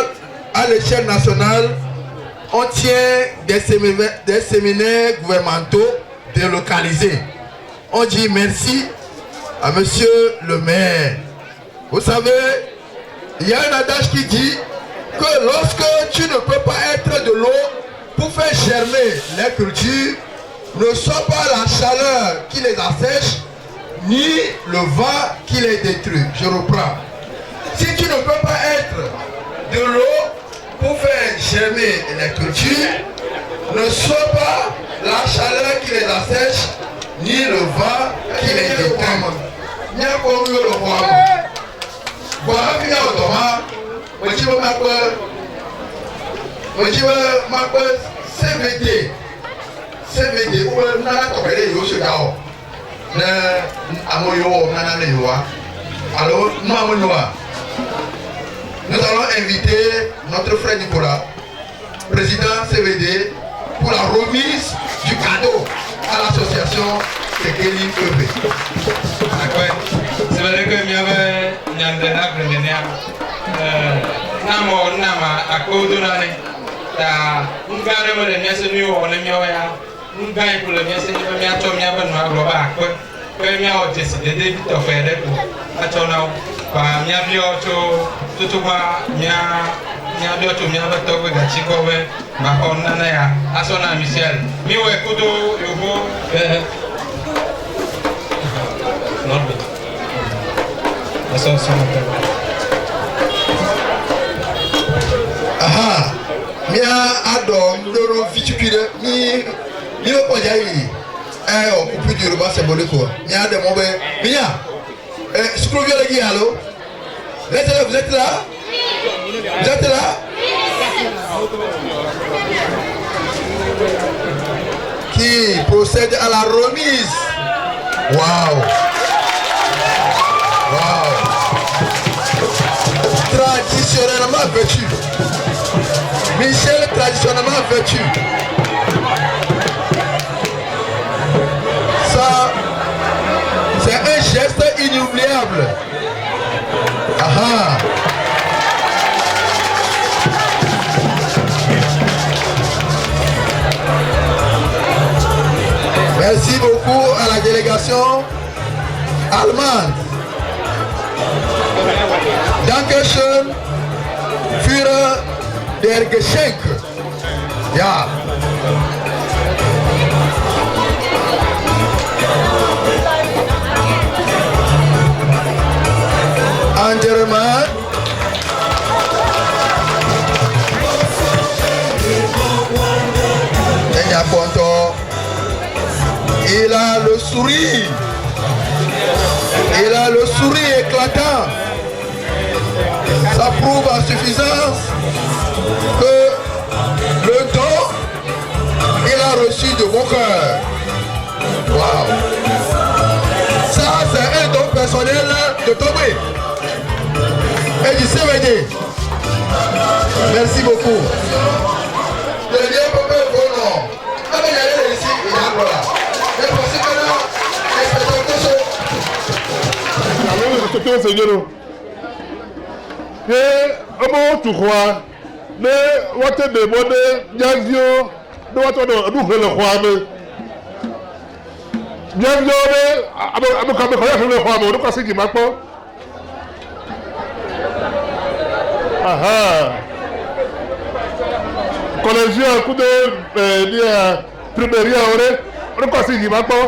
à l'échelle nationale, on tient des séminaires gouvernementaux délocalisés. On dit merci à monsieur le maire. Vous savez, il y a un adage qui dit que lorsque tu ne peux pas être de l'eau pour faire germer les cultures, ne soit pas la chaleur qui les assèche, ni le vent qui les détruit. Je reprends. Si tu ne peux pas être de l'eau pour faire germer les cultures, ne soit pas la chaleur qui les assèche, ni le vent qui les détruit. CVD ou nana tokele yo se dao na amoyo nana ne yo. Alors nous allons inviter notre frère Nicolas, président CVD, pour la remise du cadeau à l'association Tekeli Eve. C'est vrai que il y avait Nyandena Grenenia Namo Nama à Kodonane. Nous gagnons le mien, c'est mieux, on est mieux. Nous gagnons pour le mien, c'est mieux. Mia to mia ben ma globa ko. Ko mia o décider de vite faire des pour. Atona pa mia bio to ba mia bio to mia ba to ga chiko we ma on na ya. Asona Michel. Mi we kudo yobo non bien. Asona. Aha. Mia adom loro viticule mi le poja yi on coupe du Yoruba symbolique quoi. Mia de mon ben Mia screw viole qui allô. Vous êtes là? Vous êtes là? Qui procède à la remise. Waouh. Traditionnellement vêtu. Michel traditionnellement vêtu. Ça, c'est un geste inoubliable. Aha. Merci beaucoup à la délégation allemande. Dankeschön für der Geschenk. Ja. En Germain. Il a le sourire. Il a le sourire éclatant. Ça prouve à suffisance que le don, il a reçu de mon cœur. Waouh. Ça, c'est un don personnel de Tomé et du CVD. Merci beaucoup. Le lien peut pas être bon, non. Ah, mais il y a ici, il y a voilà. Mais pour ce que là, respectez Seigneur. Et comment tu crois? Mais what est de bonne Diavio? De what on nous le roi? Diavio, le roi, on nous casse qui m'a pas. Ah. Collégien, un coup de primaire, on nous casse qui m'a pas.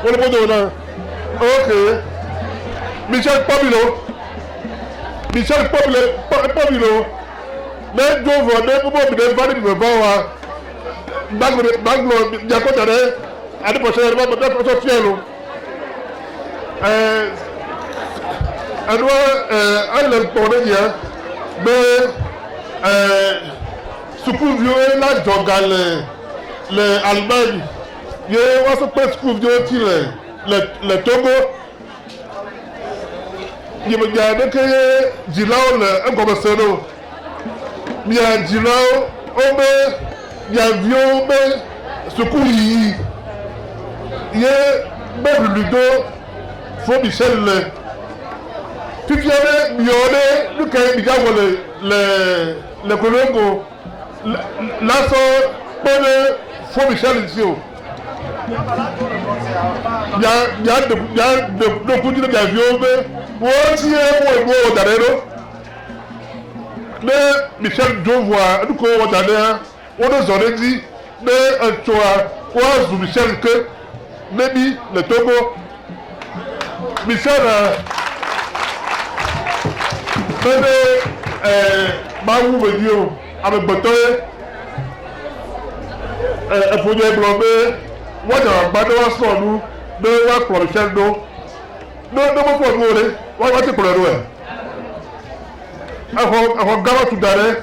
On le peut donner. Ok. Michel Pabilo. Mais je vois des pour me voir. Baglo, Diacotare, à la prochaine fois, peut-être cielo. Elle doit aller pour le dire, mais ce qu'on vient là, dans l'Allemagne, il y a ce que je le Togo. il me dit que Gilao le un comme ça non. Bien Gilao on me il y a avion me secours il y a même Ludo faut Michel le puis il y a miolé le quand il y a le colongo là ça bonne faut Michel ici il y a de coups d'avion mais moi aussi moi d'ailleurs mais Michel Dovois nous qu'on d'ailleurs on nous aurait dit mais un toit quoi sous Michel que maybe le Togo Michel Maou me dit avec Botoy il faut dire blomé moi j'ai un bateau sur nous de la pour Michel Do non faut mourir moi je vais te pleurer avant gars tout d'aller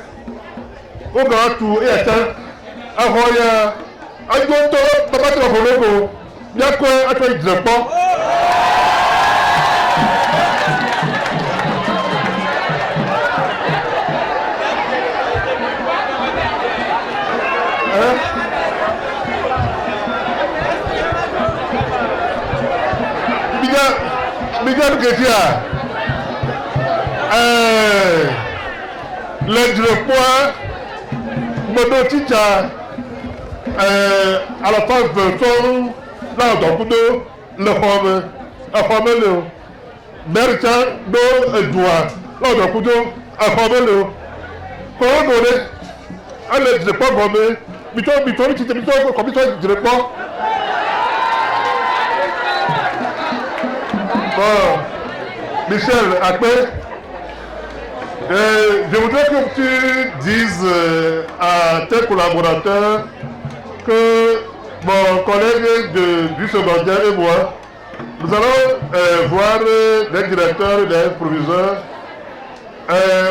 au gars tout et attends avant il y a un gâteau papa tu vas voler bien quoi à toi il dit pas Miguel Guédia, le point, mon titre, à la fin de son, là, donc, le formel, Merchant, le doigt, là, donc, un formel, comment donner, elle ne dit pas gommé, Mito, qui te dit, comme ça, je ne dirais pas. Bon, Michel, après, je voudrais que tu dises à tes collaborateurs que mon collègue du secondaire et moi, nous allons voir les directeurs et les proviseurs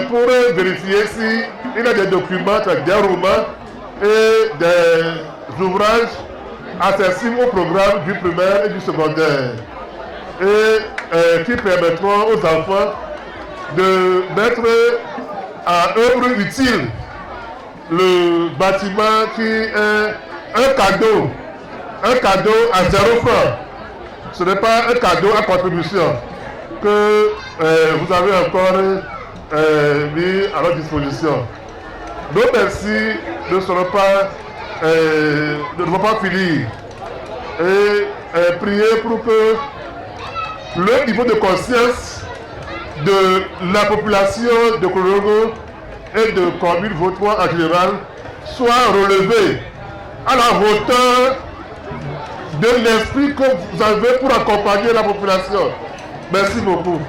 pour vérifier s'il y a des documents, des romans et des ouvrages accessibles au programme du primaire et du secondaire. Et qui permettront aux enfants de mettre à œuvre utile le bâtiment qui est un cadeau à 0 francs. Ce n'est pas un cadeau à contribution que vous avez encore mis à notre disposition. Nos merci ne vont pas finir. Et prier pour que le niveau de conscience de la population de Kolongo et de commune vautois en général soit relevé à la hauteur de l'esprit que vous avez pour accompagner la population. Merci beaucoup.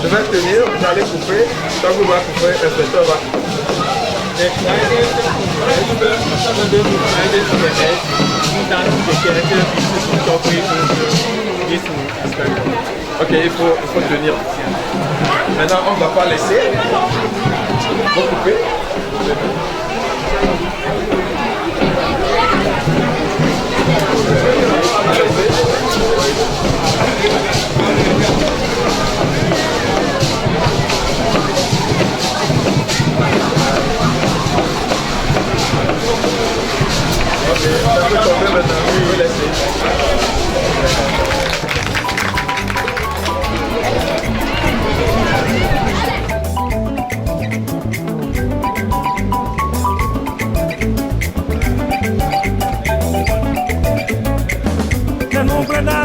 Je vais tenir, vous allez couper, quand vous va couper, l'inspecteur va couper. Ok, il faut tenir. Maintenant, on ne va pas laisser. Vous coupez.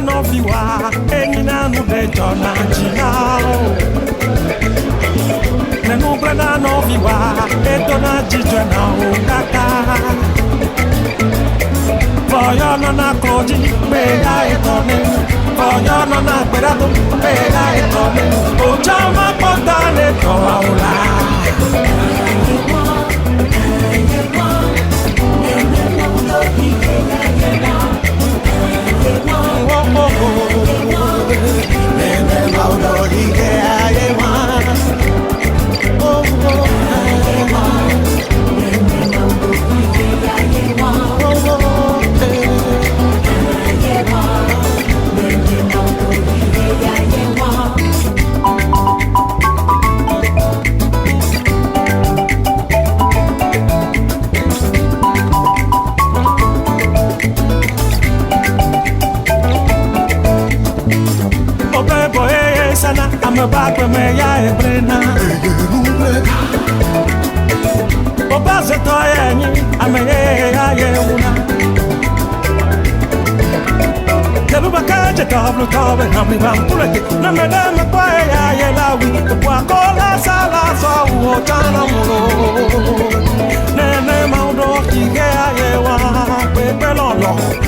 No viwa enina no de jona jinao nenu brana no viwa e dona jijona o kaka boyo no na koji me ga etone boyo no na gberato me ga etone o jama potane to aula me back me ya e brena Oba se to yenyi ame ya ye una Kelu bakaje tablo tabe na mi bampulete na me da me kwa ya ye la wi kwa kola sala so o tana mulo Nene maudo ki ge ye wa pe pelolo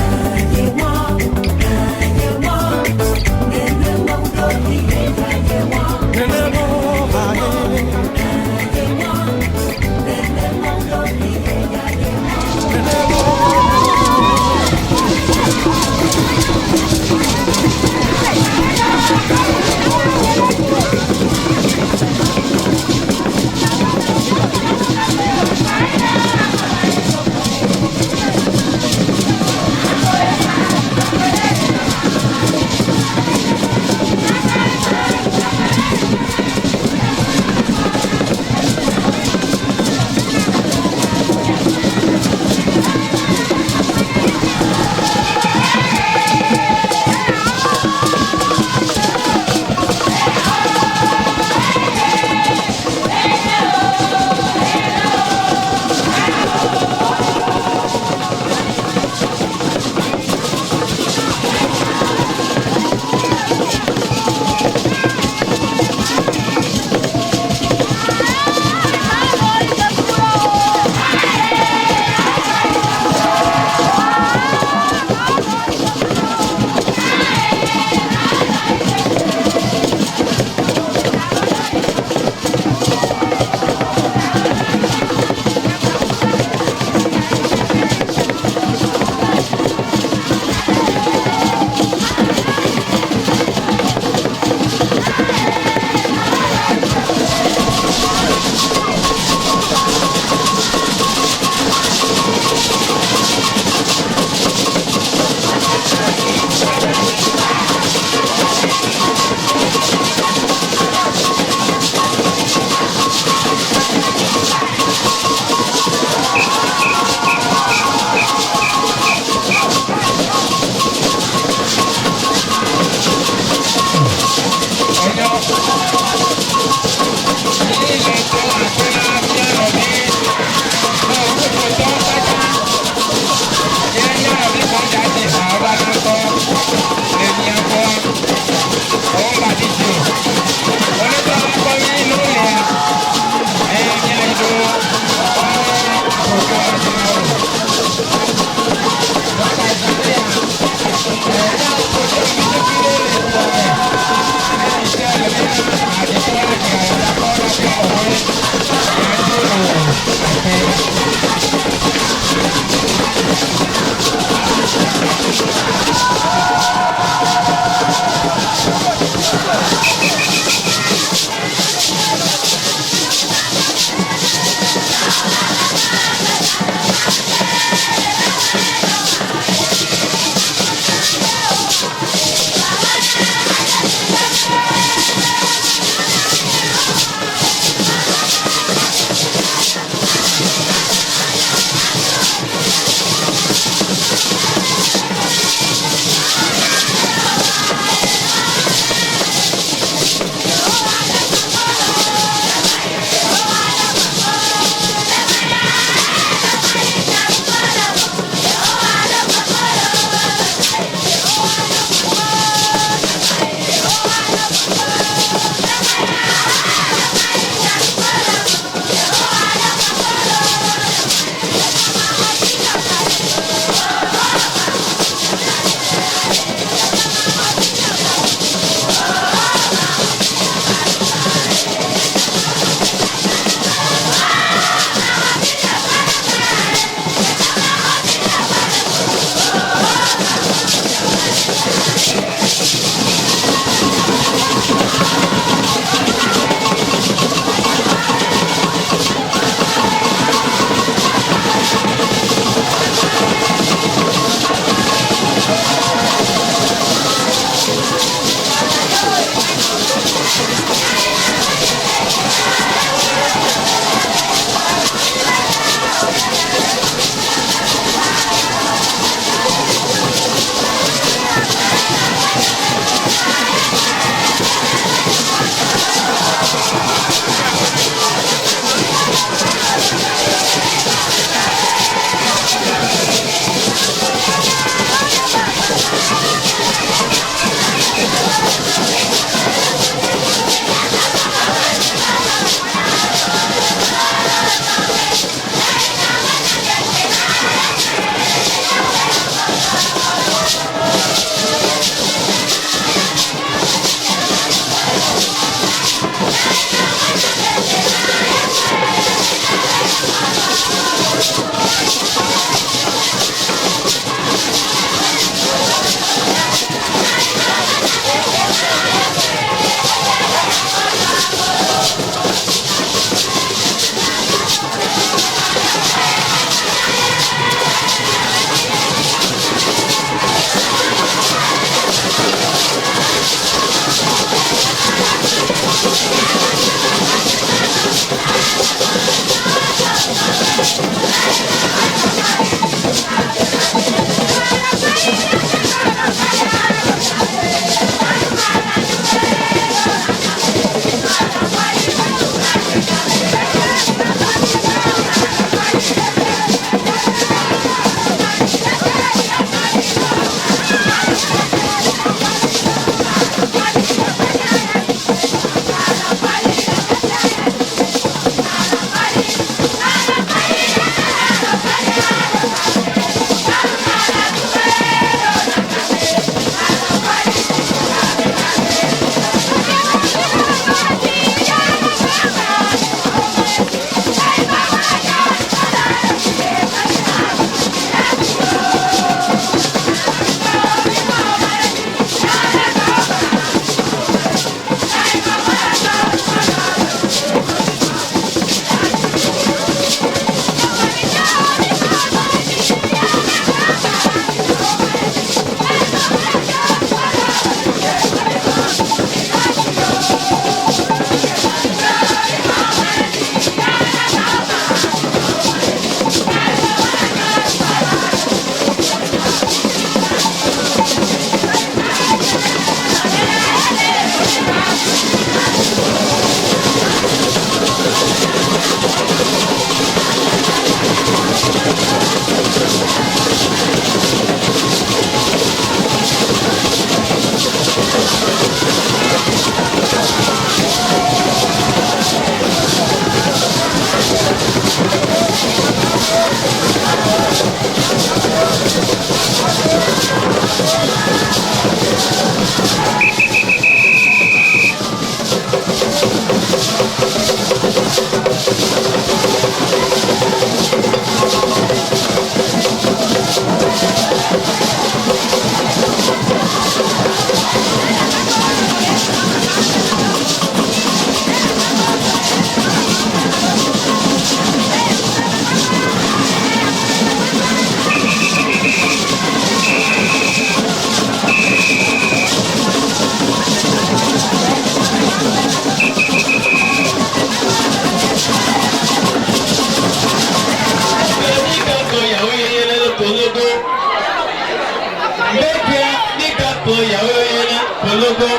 Mbekwe Nikapo Yaoye Kologo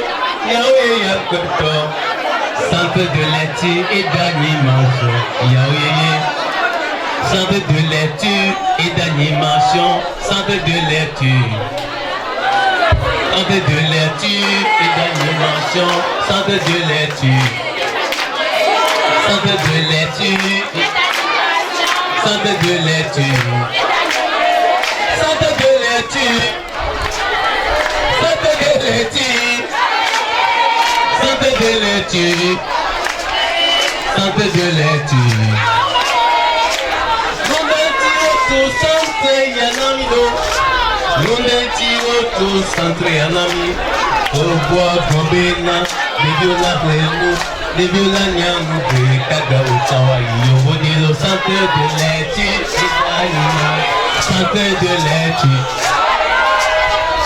Yaoye Yakoto Centre de lecture et d'animation Yaoye Centre de lecture et d'animation Centre de lecture Centre de lecture et d'animation Centre de lecture Centre de lecture Centre de lecture Centre de lecture Centre de lecture Centre de lecture Centre de lecture Centre Yanamido Londentio to Centre Yanami Oboa Bombena Deviola Breno Deviola Nyamu Kaga Utawa Yobodilo Centre de lecture Centre de lecture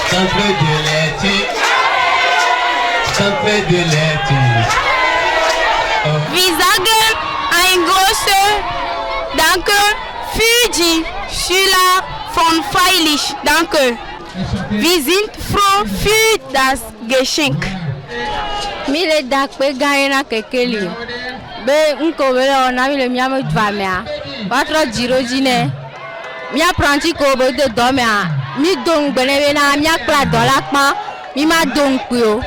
Centre de lecture Centre de lecture Visagen ein großer Danke für die Schüler von Freilich. Danke. Wir sind froh für das Geschenk. Mile dakpe gaina kekeli. Be unko bele ona mile miamo dvamea. Patro jirojine. Mi apprenti ko be de domea. Mi dong benebe na mi akpla dolakma. Mi ma dong pio.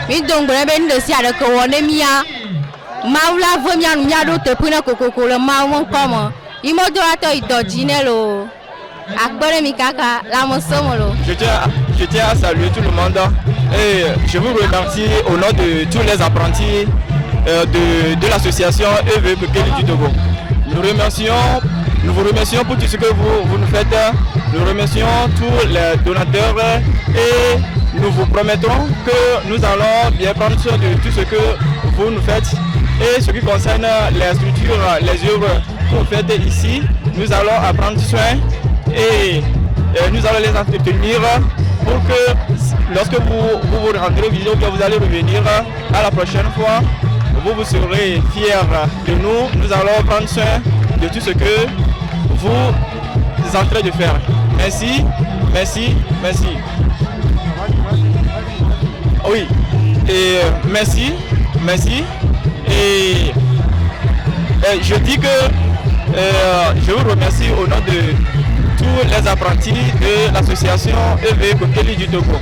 Mi dong benebe ndesi ade ko wone mia. Maula vomia mia do te puna kokoko le mawo komo. Imodorato idojinelo. Akbore mikaka la mosomolo. Je tiens à saluer tout le monde et je vous remercie au nom de tous les apprentis de l'association EV Pekeli du Togo. Nous vous remercions pour tout ce que vous nous faites. Nous remercions tous les donateurs et nous vous promettons que nous allons bien prendre soin de tout ce que vous nous faites. Et ce qui concerne les structures, les œuvres que vous faites ici, nous allons en prendre soin et nous allons les entretenir pour que lorsque vous rentrez au vidéo, vous allez revenir à la prochaine fois, vous serez fiers de nous. Nous allons prendre soin de tout ce que vous êtes en train de faire. Merci, merci, merci. Oui, et merci, merci. Et je dis que je vous remercie au nom de tous les apprentis de l'association EV Pekeli du Togo.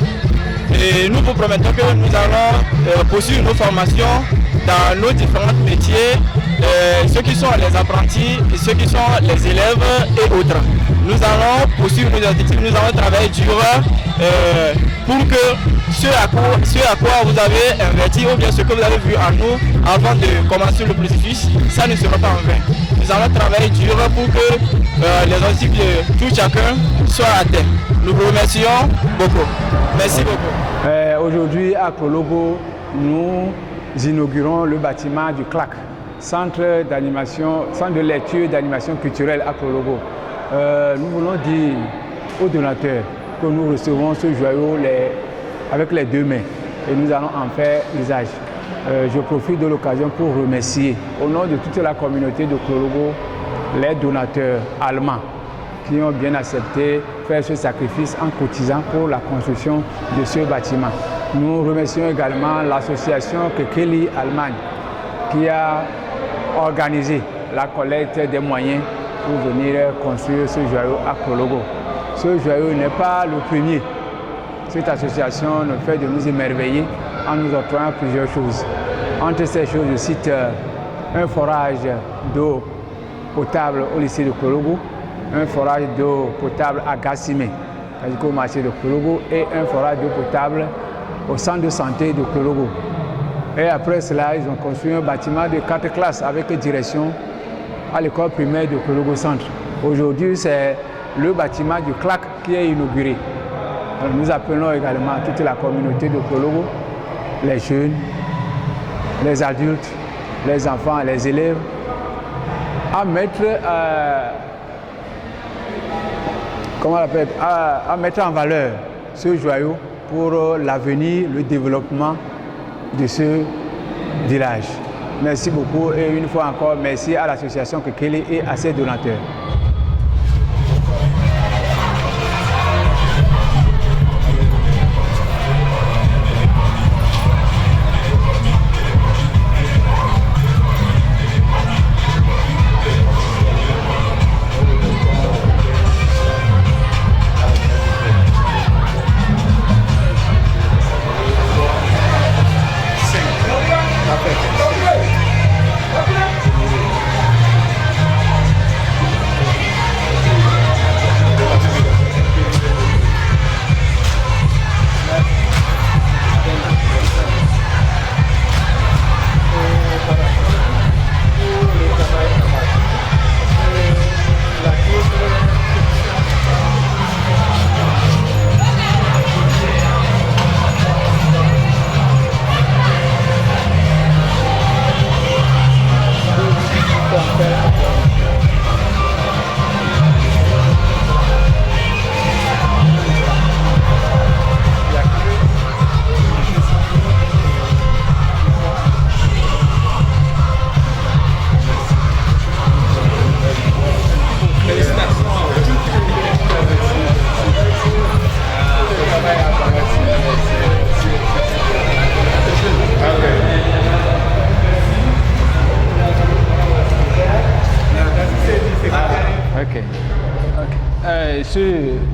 Et nous vous promettons que nous allons poursuivre nos formations dans nos différents métiers, ceux qui sont les apprentis, et ceux qui sont les élèves et autres. Nous allons poursuivre nos objectifs, nous allons travailler dur pour que ce à quoi vous avez investi ou bien ce que vous avez vu en nous avant de commencer le processus, ça ne sera pas en vain. Nous allons travailler dur pour que les objectifs de tout chacun soient atteints. Nous vous remercions beaucoup. Merci beaucoup. Aujourd'hui à Kologo, nous inaugurons le bâtiment du CLAC, Centre de lecture et d'animation culturelle à Kologo. Nous voulons dire aux donateurs que nous recevons ce joyau avec les deux mains et nous allons en faire usage. Je profite de l'occasion pour remercier au nom de toute la communauté de Kologo les donateurs allemands qui ont bien accepté faire ce sacrifice en cotisant pour la construction de ce bâtiment. Nous remercions également l'association Pekeli Allemagne qui a organisé la collecte des moyens pour venir construire ce joyau à Kologo. Ce joyau n'est pas le premier. Cette association nous fait de nous émerveiller en nous octroyant plusieurs choses. Entre ces choses, je cite un forage d'eau potable au lycée de Kologo, un forage d'eau potable à Gassimé, au marché de Kologo, et un forage d'eau potable au centre de santé de Kologo. Et après cela, ils ont construit un bâtiment de 4 classes avec direction à l'école primaire de Kologo Centre. Aujourd'hui, c'est le bâtiment du CLAC qui est inauguré. Alors, nous appelons également toute la communauté de Kologo, les jeunes, les adultes, les enfants, les élèves, à mettre, à mettre en valeur ce joyau pour l'avenir, le développement de ce village. Merci beaucoup et une fois encore, merci à l'association Pekeli et à ses donateurs.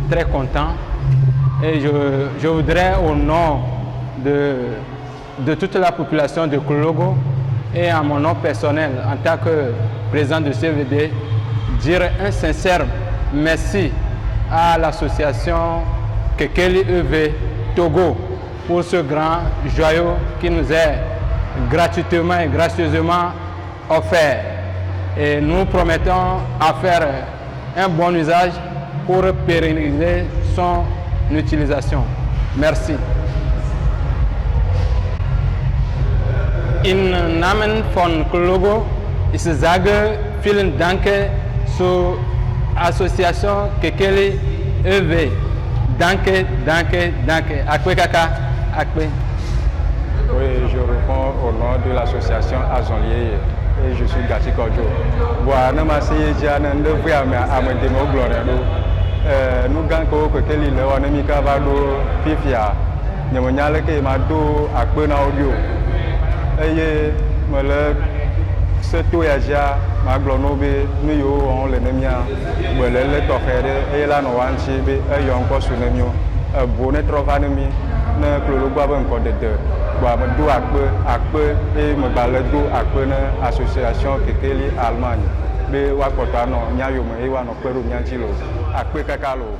très content et je voudrais au nom de toute la population de Klologo et à mon nom personnel en tant que président de CVD dire un sincère merci à l'association Kekeli EV Togo pour ce grand joyau qui nous est gratuitement et gracieusement offert. Et nous promettons à faire un bon usage pour pérenniser son utilisation. Merci. In Namen von Klologo, ich sage vielen Dank zur Association Kekeli EV. Danke, danke, danke. Akwe kaka, akwe. Oui, je réponds au nom de l'association Azonlier et je suis Gati Kodjo. Bon, nous m'asseyons déjà dans le vrai à me démoglorer. Nous gagnons que Kekeli le on est mis cavalo fifia. Nous m'avons dit que Mado akwe na audio. Et me le ce tout est déjà ma glonobe nous yo on le nemia me le tokere et là no wanchi be e yo encore sur nemio bonne trovanemi na Klologo ba encore de deux ba me do akpe et me ba le do akpe na association Kekeli Allemagne be wa kota no nya yo me e wa no peru nya chilo akpe kakalo